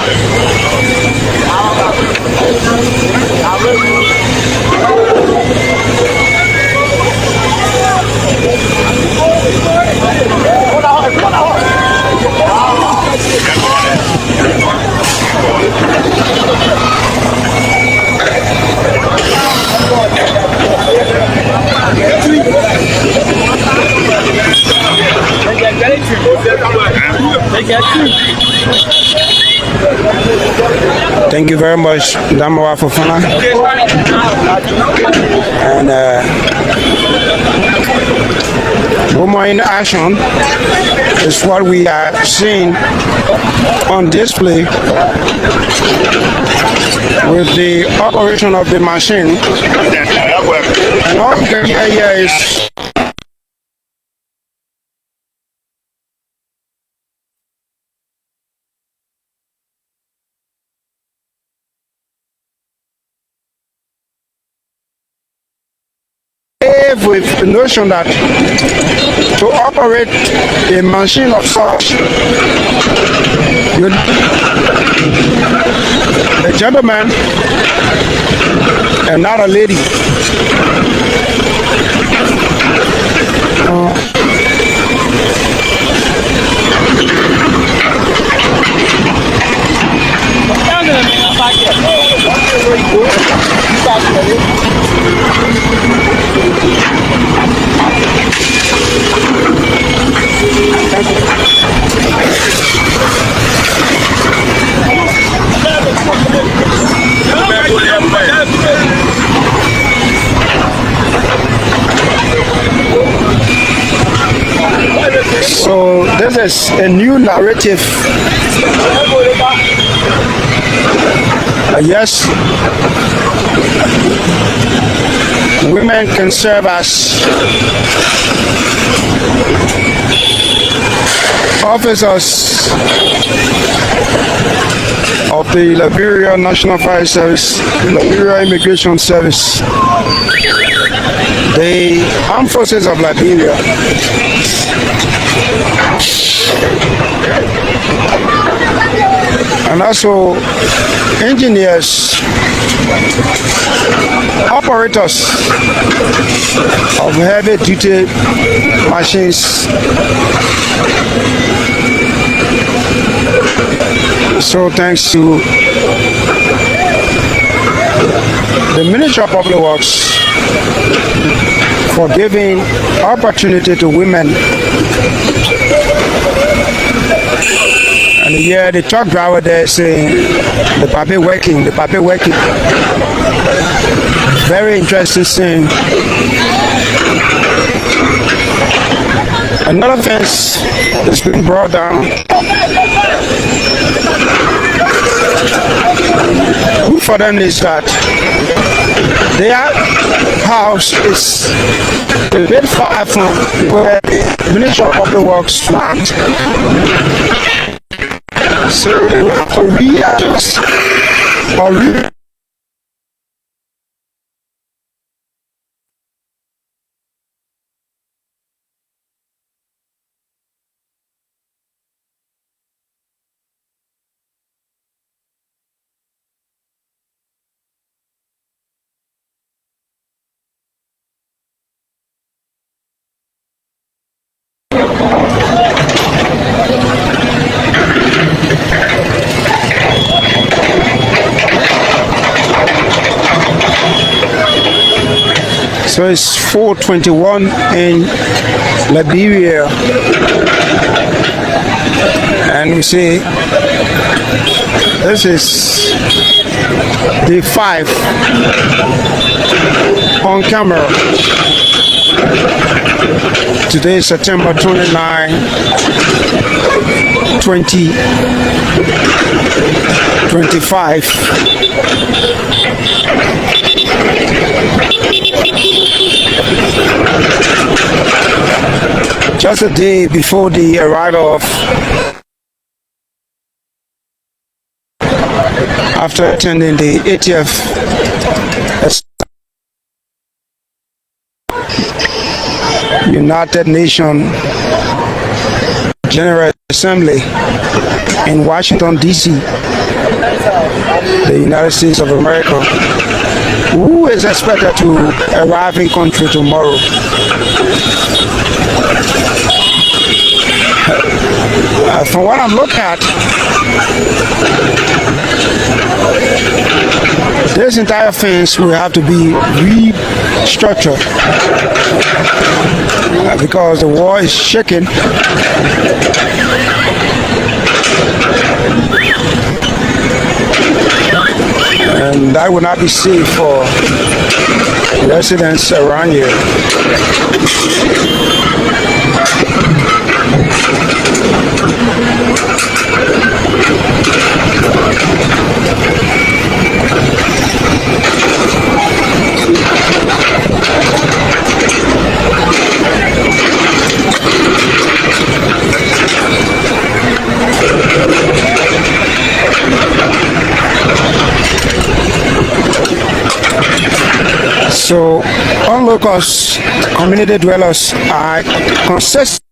Thank you very much, Damawa Fofana. And Women in Action is what we are seeing on display with the operation of the machine. And all here is with the notion that to operate a machine of such, a gentleman and not a lady. So this is a new narrative. Yes, women can serve as officers of the Liberia National Fire Service, Liberia Immigration Service, the Armed Forces of Liberia. And also engineers, operators of heavy duty machines. So thanks to the Ministry of Public Works for giving opportunity to women. And here the truck driver there saying the puppy working. Very interesting scene. Another fence is being brought down. Good for them is that their house is a bit far from where the Ministry of Public Works plant. So to readjust or so it's 4:21 in Liberia, and we see this is day 5 on camera. Today is September 29, 2025. Just a day before the arrival of, after attending the 80th United Nations General Assembly in Washington, D.C., the United States of America, who is expected to arrive in country tomorrow. From what I'm looking at, this entire fence will have to be restructured because the wall is shaking. And that would not be safe for residents around here. So, onlookers, community dwellers are consistent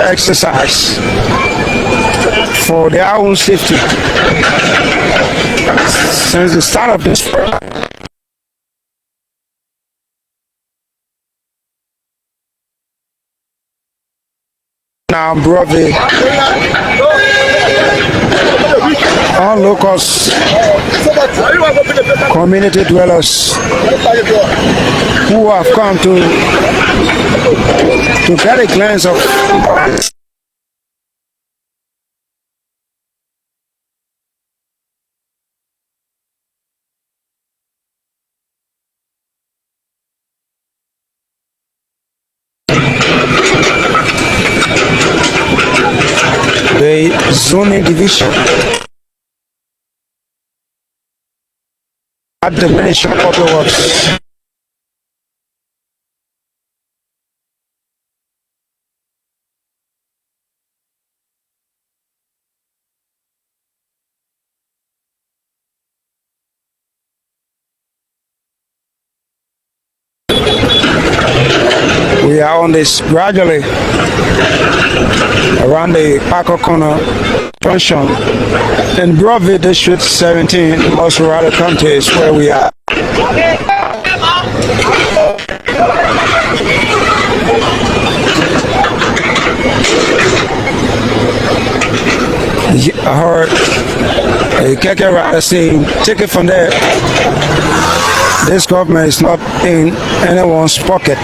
exercise for their own safety. Since the start of this now, Brewerville, all locals, community dwellers who have come to get a glance of the zoning division at the Ministry of Public Works. We are on this gradually around the Parker Corner junction in Brewerville, District 17, Montserrado County is where we are. I heard a keke rider saying, take it from there. This government is not in anyone's pocket.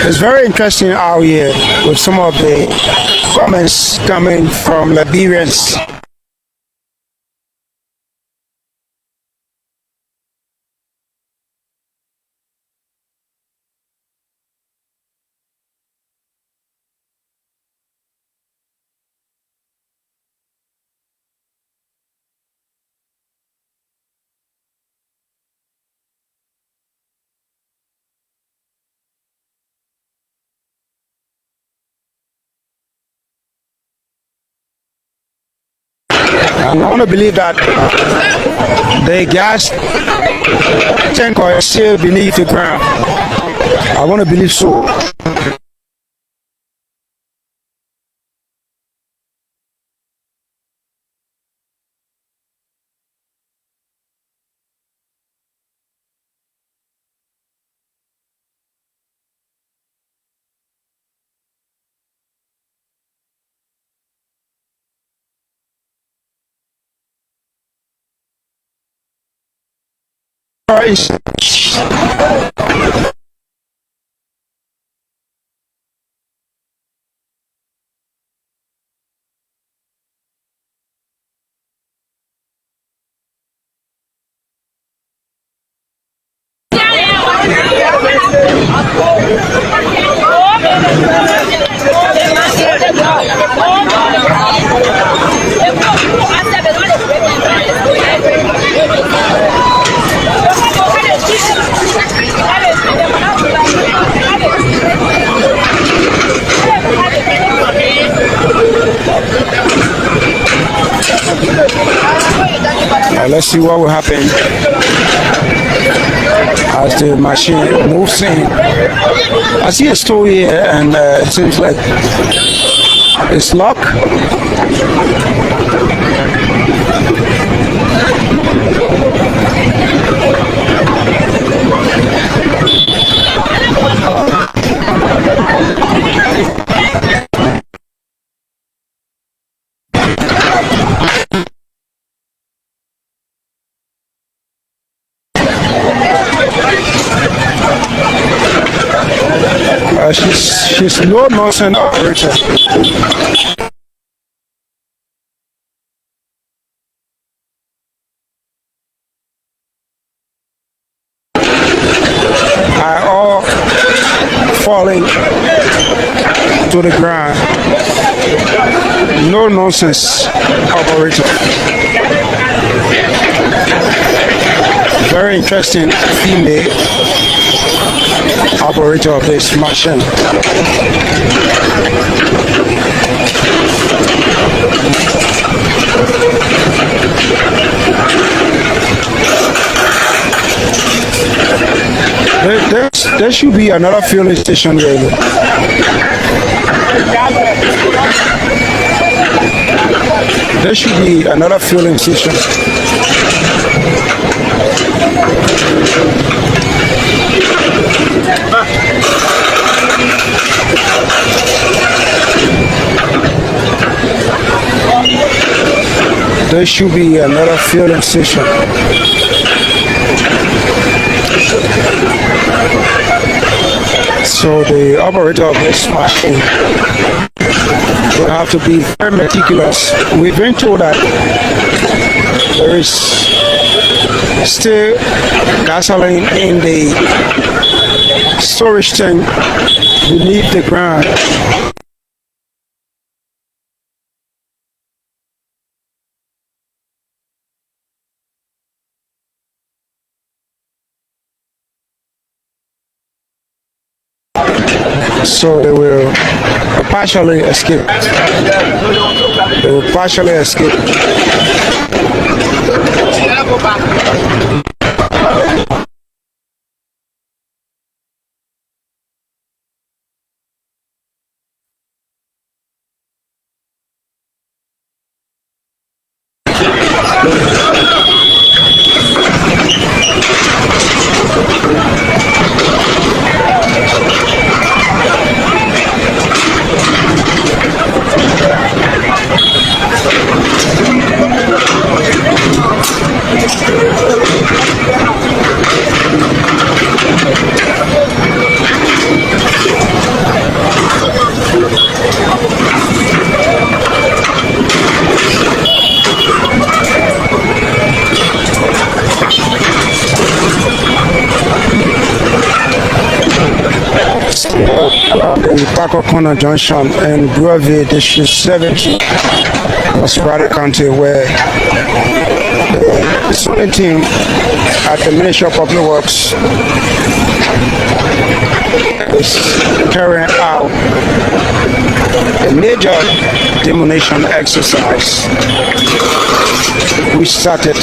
It's very interesting out here with some of the comments coming from Liberians. And I want to believe that the gas tanker is still beneath the ground. I want to believe so. Let's see what will happen as the machine moves in. I see a store here, and it seems like it's locked. She's no nonsense operator. Are all falling to the ground. No nonsense operator. Very interesting female operator of this machine. There should be another fueling station here. There should be another fueling station. There should be another fueling station. So the operator of this machine will have to be very meticulous. We've been told that there is still gasoline in the storage tank beneath the ground. So they will partially escape. They will partially escape. Republic of Junction in Brewerville, District 17, Montserrado County, where the swimming team at the Ministry of Public Works is carrying out a major demolition exercise. We started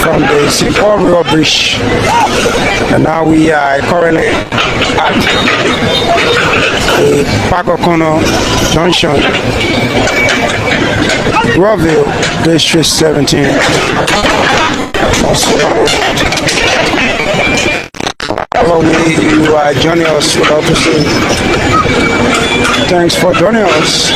from the St. River Bridge, and now we are currently at the Brewerville Junction, Brewerville, District 17. You are joining us, we'd love to say thanks for joining us.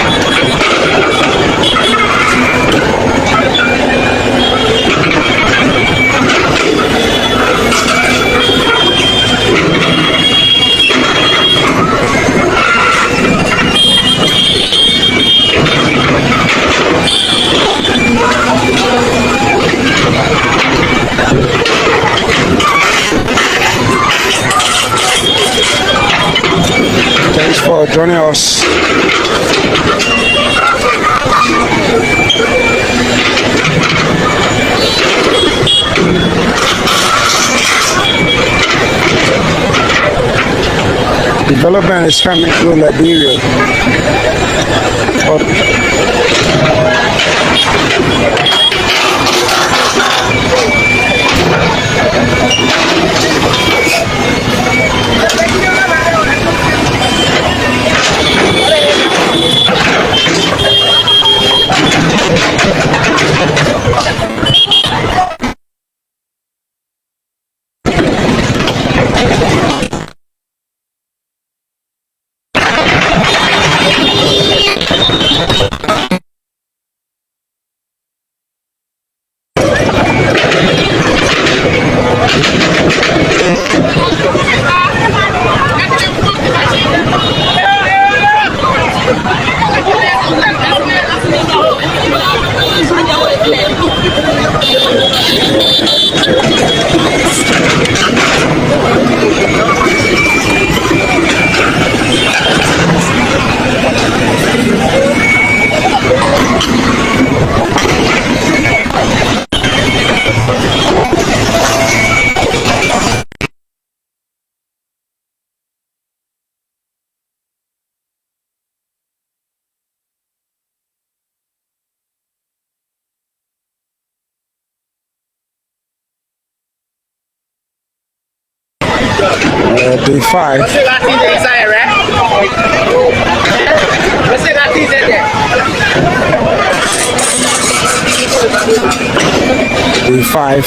Thanks for joining us. Development is coming through Liberia. Day 5. Day 5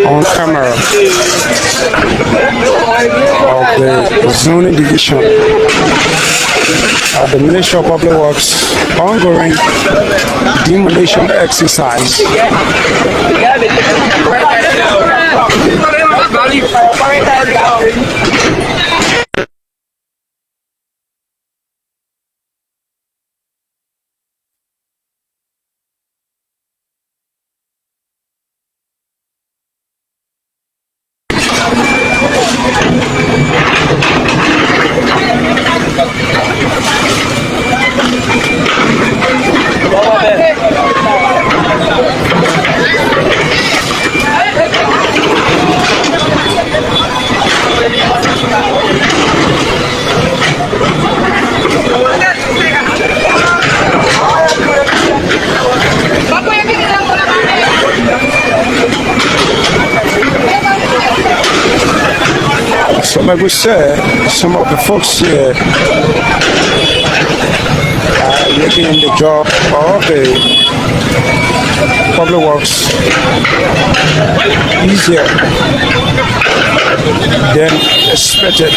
on camera of the zoning division at the Ministry of Public Works ongoing demolition exercise. So like we said, some of the folks here are making the job of the public works easier than expected.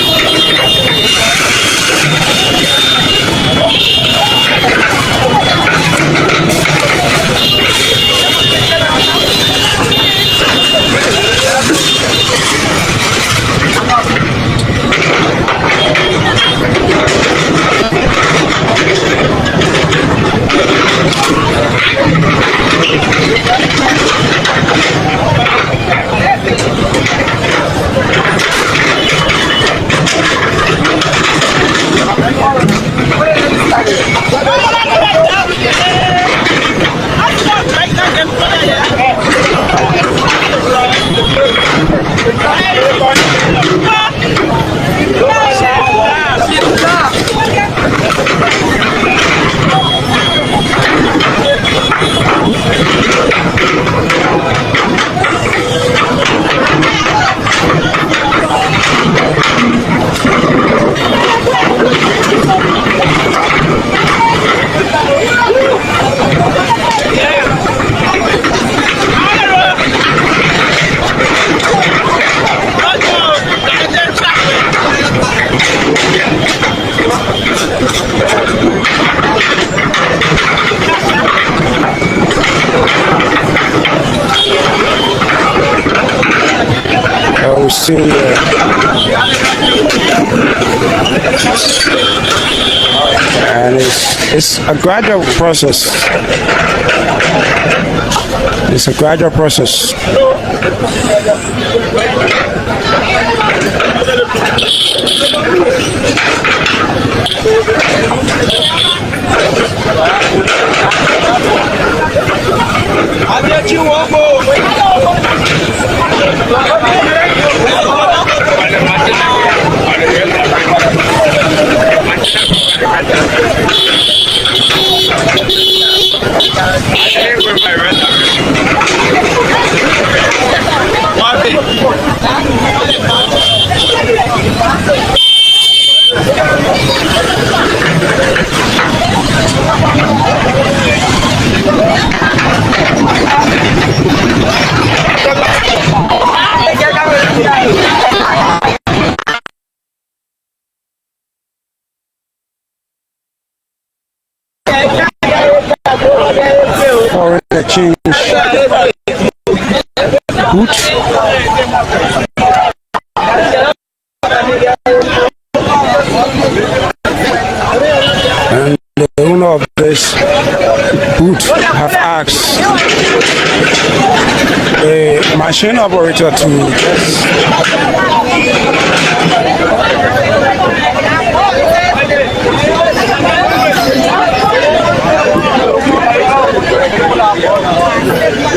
We're still there. And it's a gradual process. It's a gradual process. I bet you won't go. I Foreign exchange boot. And the owner of this boot have asked the machine operator to just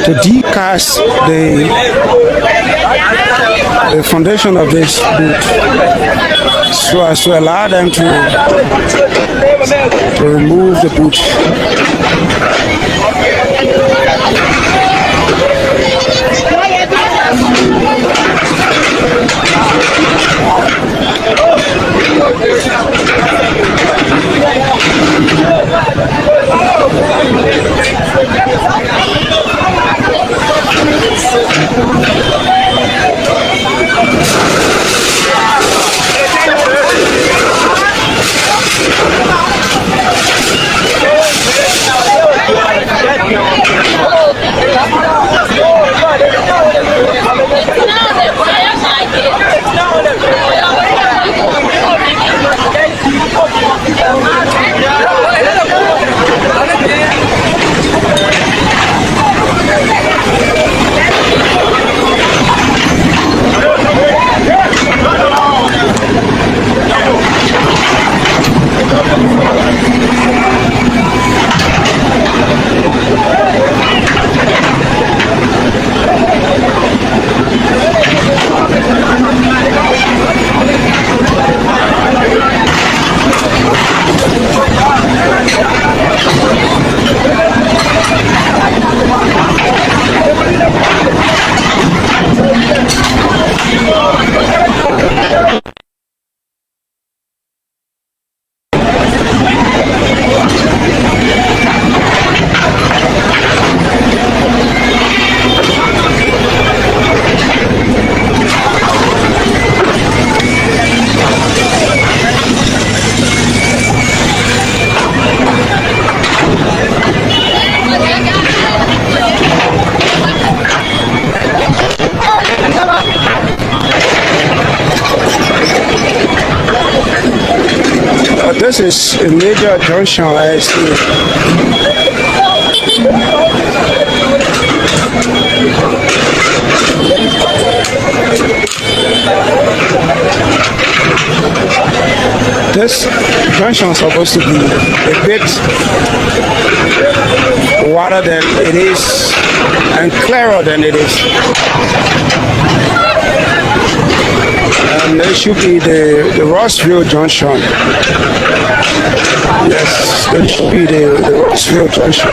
to decast the foundation of this boot so as to allow them to remove the boot. This is a major junction, I see. This junction is supposed to be a bit wider than it is and clearer than it is. And it should be the Rossville Junction. Yes, it should be the Rossville Junction.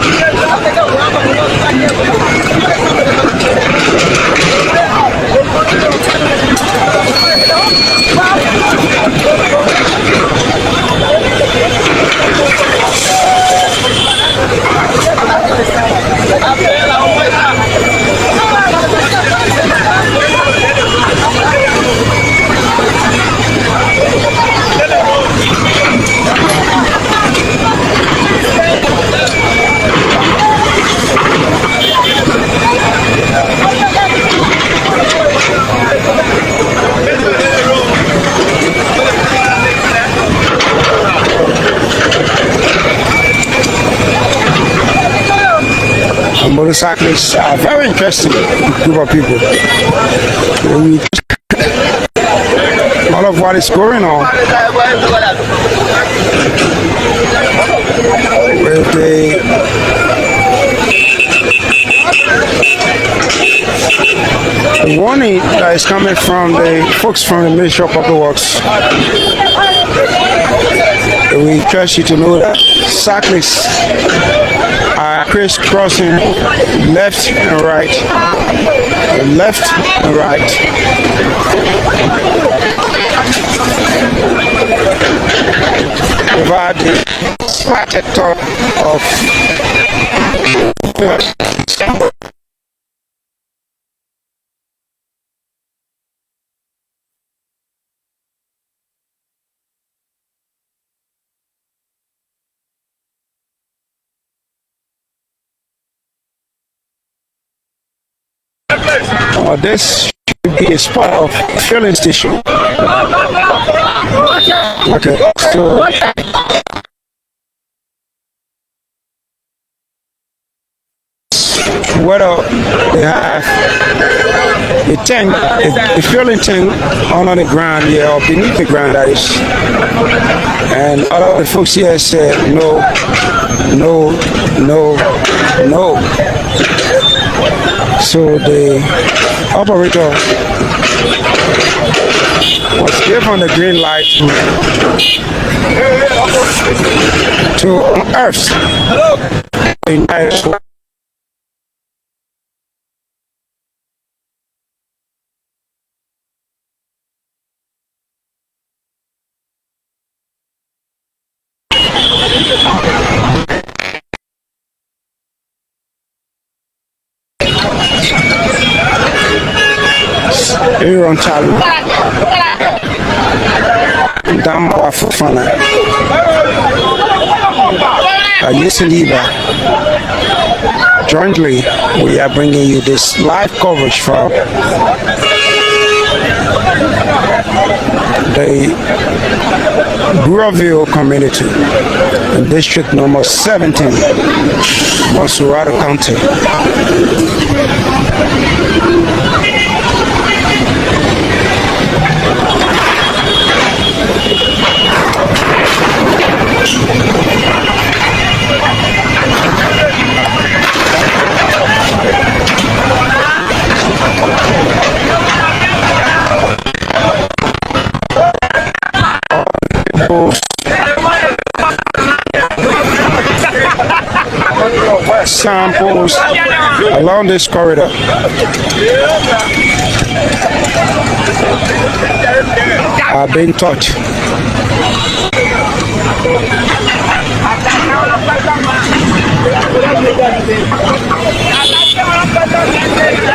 Motorcyclists are very interesting group of people. All of what is going on with the warning that is coming from the folks from the Ministry of Public Works. We trust you to know that cyclists are crisscrossing left and right, left and right. Provide the slatted top of This should be a spot of filling station. Okay, so whether they have a tank, a filling tank under the ground here or beneath the ground, that is. And all of the folks here said no, no, no, no. So the operator was given the green light to unearth the entire. Aaron Chalu Dam Wafufana Liba. Jointly, we are bringing you this live coverage from the Brewerville community in District number 17, Montserrado County. Samples along this corridor are being touched.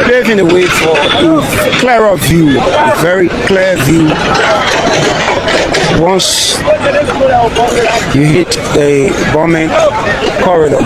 Paving the way for a clearer view, a very clear view. Once you hit the bombing corridor.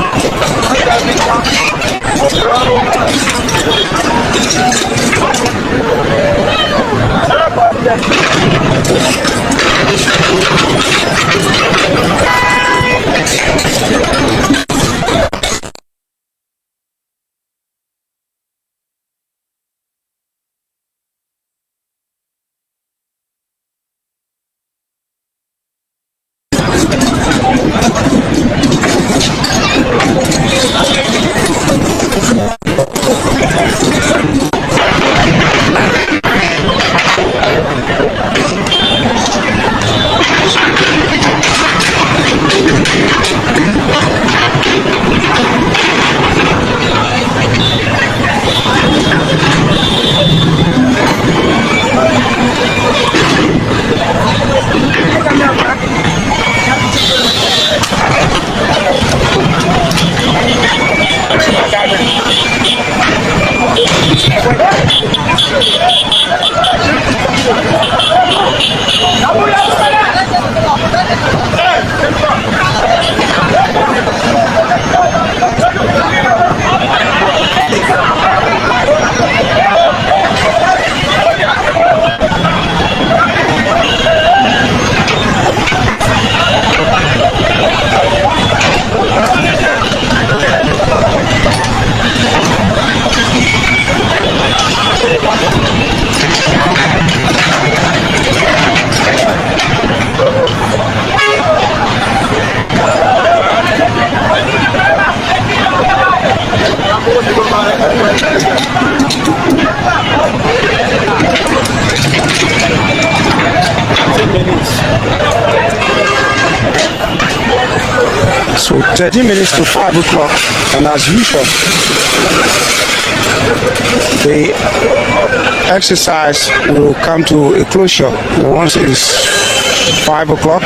So 30 minutes to 5 o'clock, and as usual, the exercise will come to a closure once it is 5 o'clock.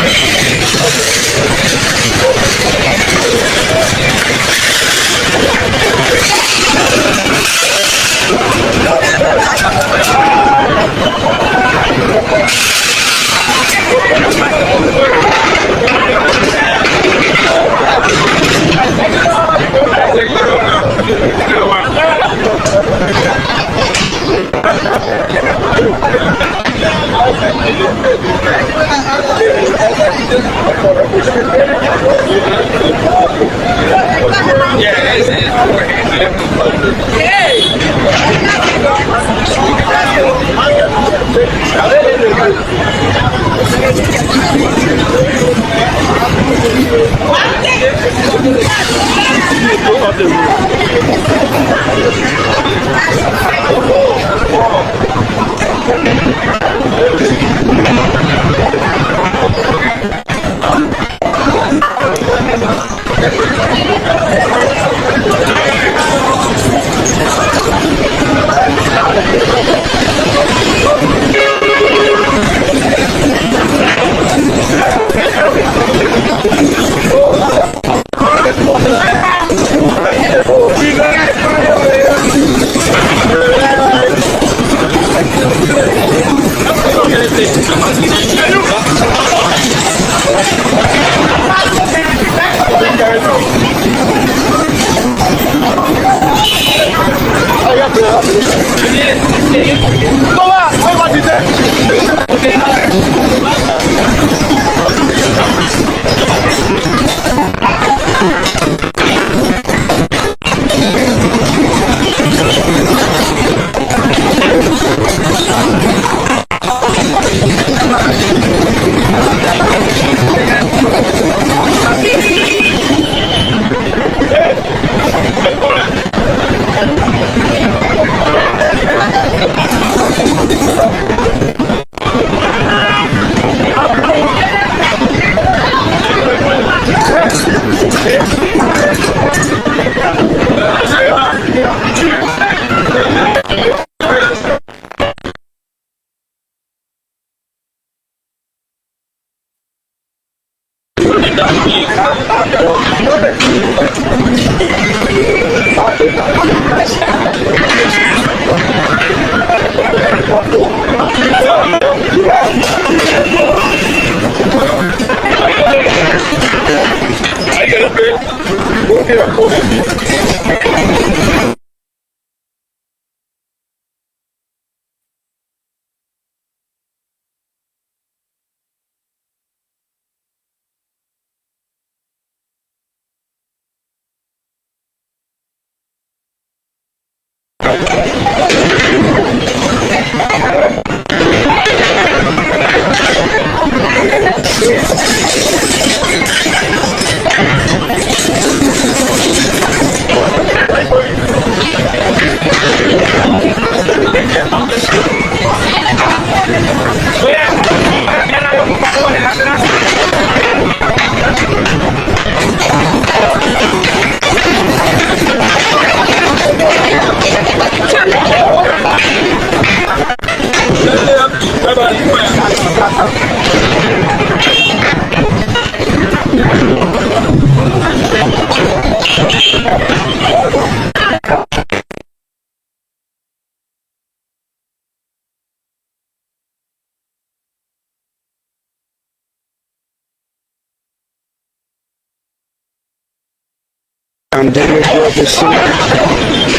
And then we go to see.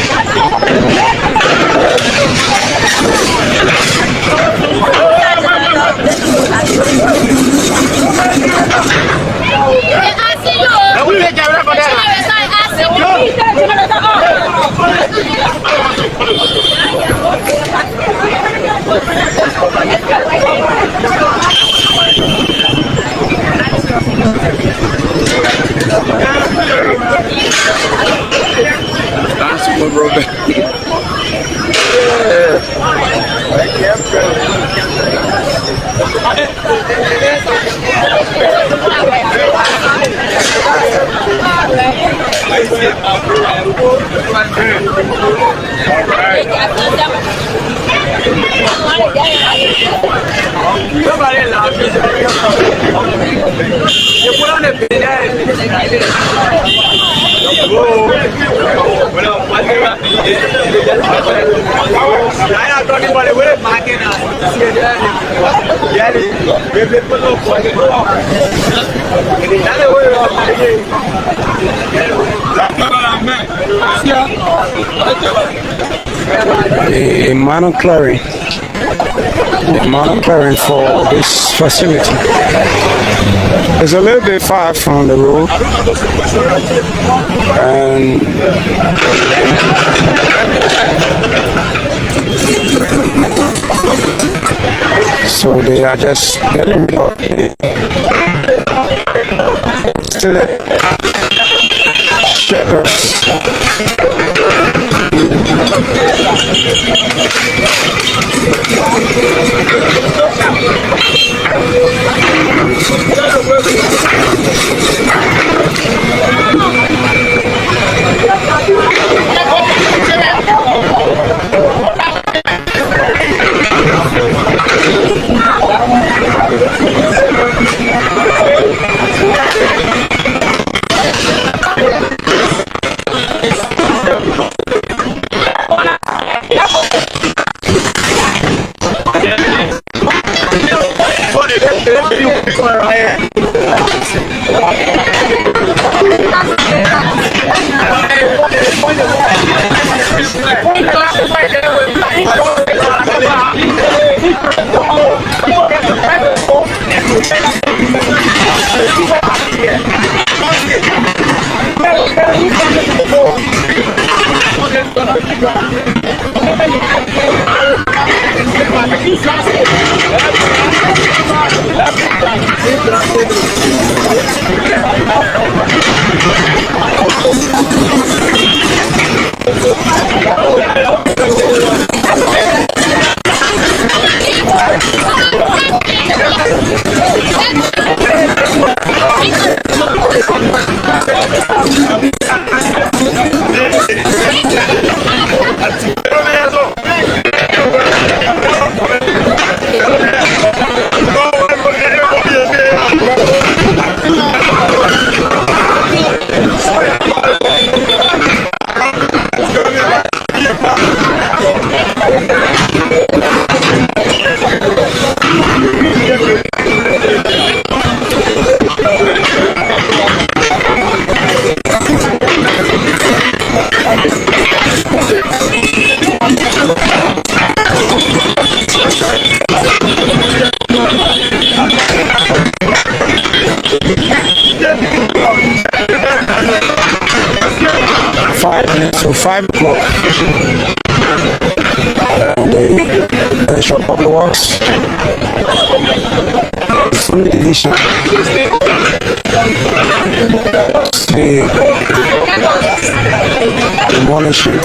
Emmanuel Clary. monitoring for this facility. It's a little bit far from the road, and so they are just getting rid of the shutters. So 5 o'clock, the shop public works, fully division, the demolition.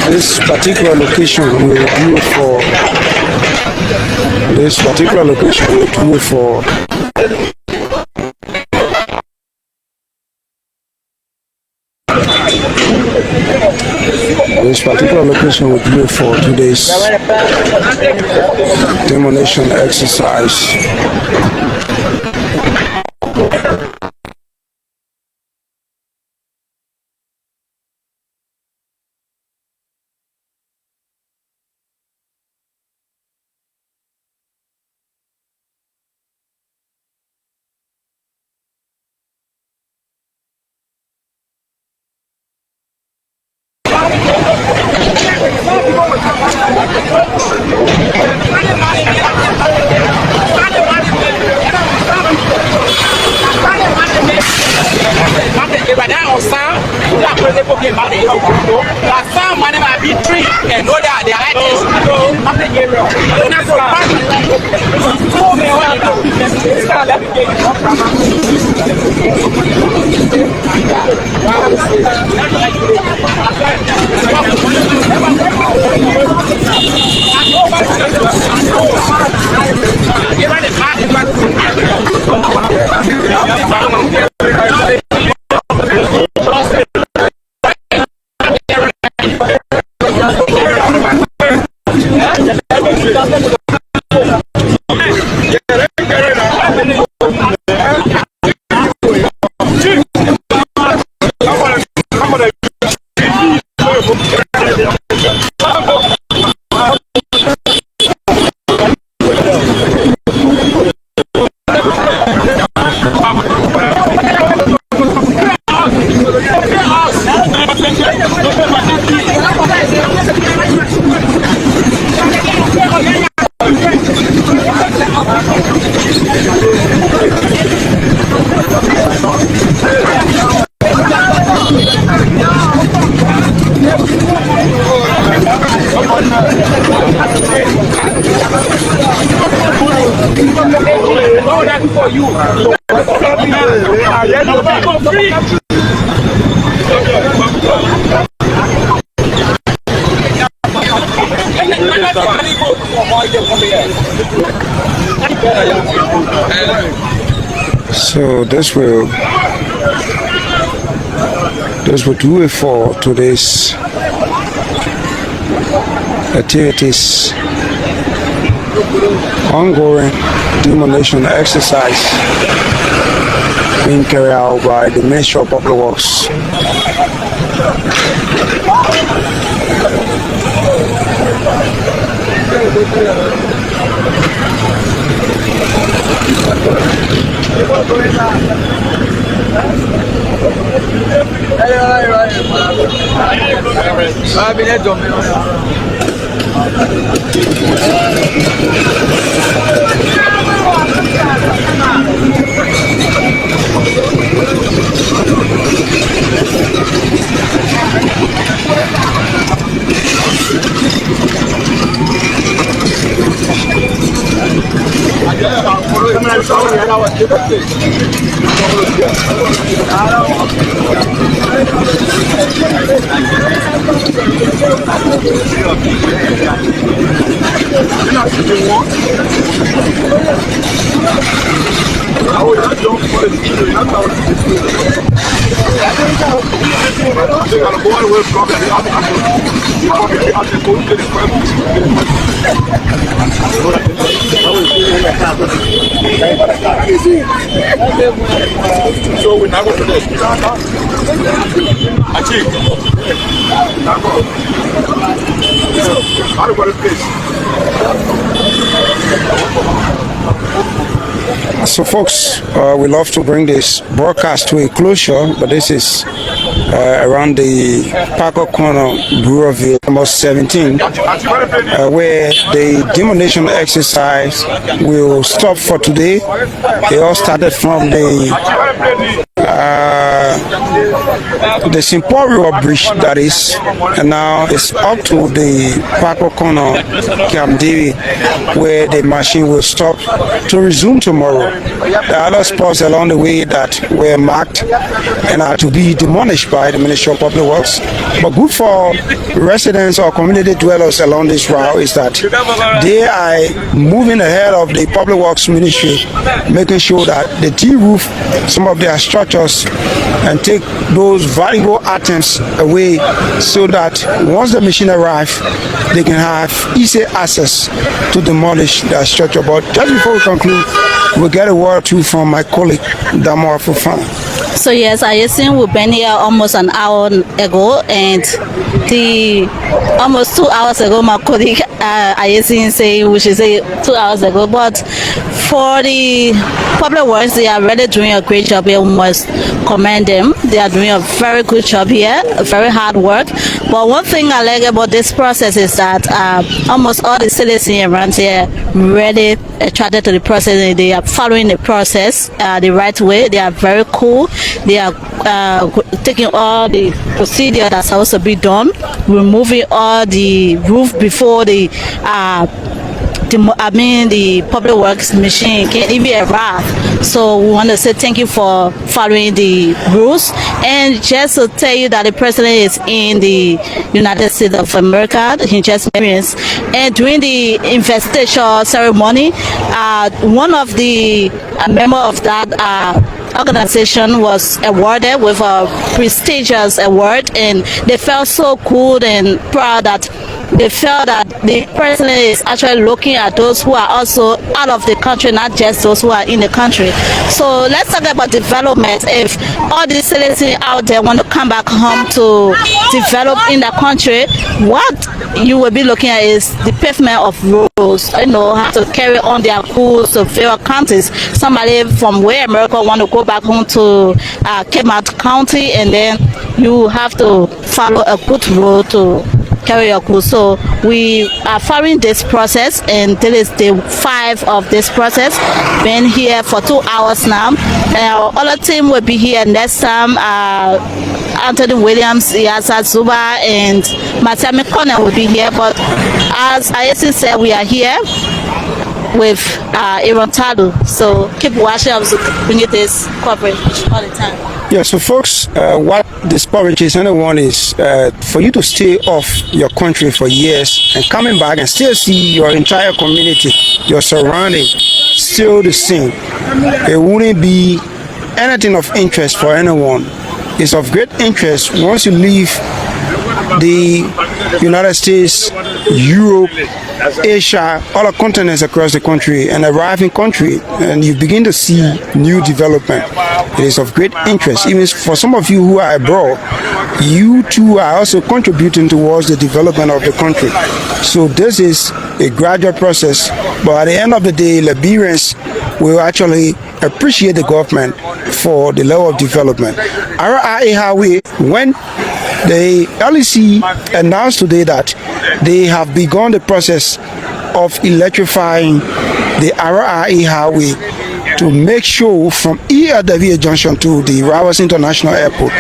This particular location will do for this particular location will do for this particular location will do for today's demolition exercise. So this will do it for today's activities. Ongoing demolition exercise being carried out by the Ministry of Public Works. So we're not going to this. So folks, we love to bring this broadcast to a closure, but this is around the Parker Corner, Brewerville, almost 17, where the demolition exercise will stop for today. They all started from the Simporio Bridge, that is, and now it's up to the Parker Corner, Camp David, where the machine will stop to resume tomorrow. There are other spots along the way that were marked and are to be demolished by the Ministry of Public Works. But good for residents or community dwellers along this route is that they are moving ahead of the Public Works Ministry, making sure that they de-roof some of their structures and take those valuable items away so that once the machine arrives, they can have easy access to demolish their structure. But just before we conclude, we'll get a word or two from my colleague, Damo Afufan. So yes, I assume we've been here almost an hour ago, and almost 2 hours ago, my colleague Ayasin say, which is 2 hours ago, but for the Public Works, they are really doing a great job here. We must commend them. They are doing a very good job here, very hard work. But one thing I like about this process is that almost all the citizens around here really attracted to the process, and they are following the process the right way. They are very cool. They are taking all the procedure that's supposed to be done, removing all the roof before the public works machine can even arrive. So we want to say thank you for following the rules, and just to tell you that the president is in the United States of America. He just experienced, and during the investigation ceremony, one of the member of that organization was awarded with a prestigious award, and they felt so cool and proud that they felt that the president is actually looking at those who are also out of the country, not just those who are in the country. So let's talk about development. If all these citizens out there want to come back home to develop in the country, what you will be looking at is the pavement of roads. How to carry on their goods to various counties. Somebody from where America want to go back home to Kmart County, and then you have to follow a good road to carry your goods. So we are following this process, and this is day 5 of this process. Been here for 2 hours now. Our other team will be here next time. Anthony Williams, Yasa Zuba, and Matami Connor will be here. But as Ayesi said, we are here with Aaron Tadu. So keep watching us, bringing this coverage all the time. Yeah, so folks, what discourages anyone is for you to stay off your country for years and coming back and still see your entire community, your surrounding, still the same. It wouldn't be anything of interest for anyone. It's of great interest once you leave the United States, Europe, Asia, all the continents across the country, and arrive in country, and you begin to see new development. It is of great interest. Even for some of you who are abroad, you too are also contributing towards the development of the country. So this is a gradual process, but at the end of the day, Liberians will actually appreciate the government for the level of development. When the LEC announced today that they have begun the process of electrifying the RRA highway to make sure from ELW Junction to the Ravas International Airport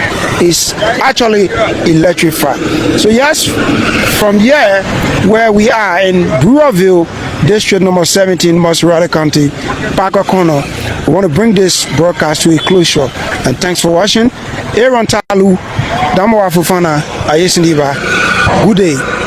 is actually electrified. So yes, from here where we are in Brewerville, District number 17, Montserrado County, Parker Corner, we want to bring this broadcast to a closure. And thanks for watching. Aaron Talu, Damo Afufana, Ayesindiba. Good day.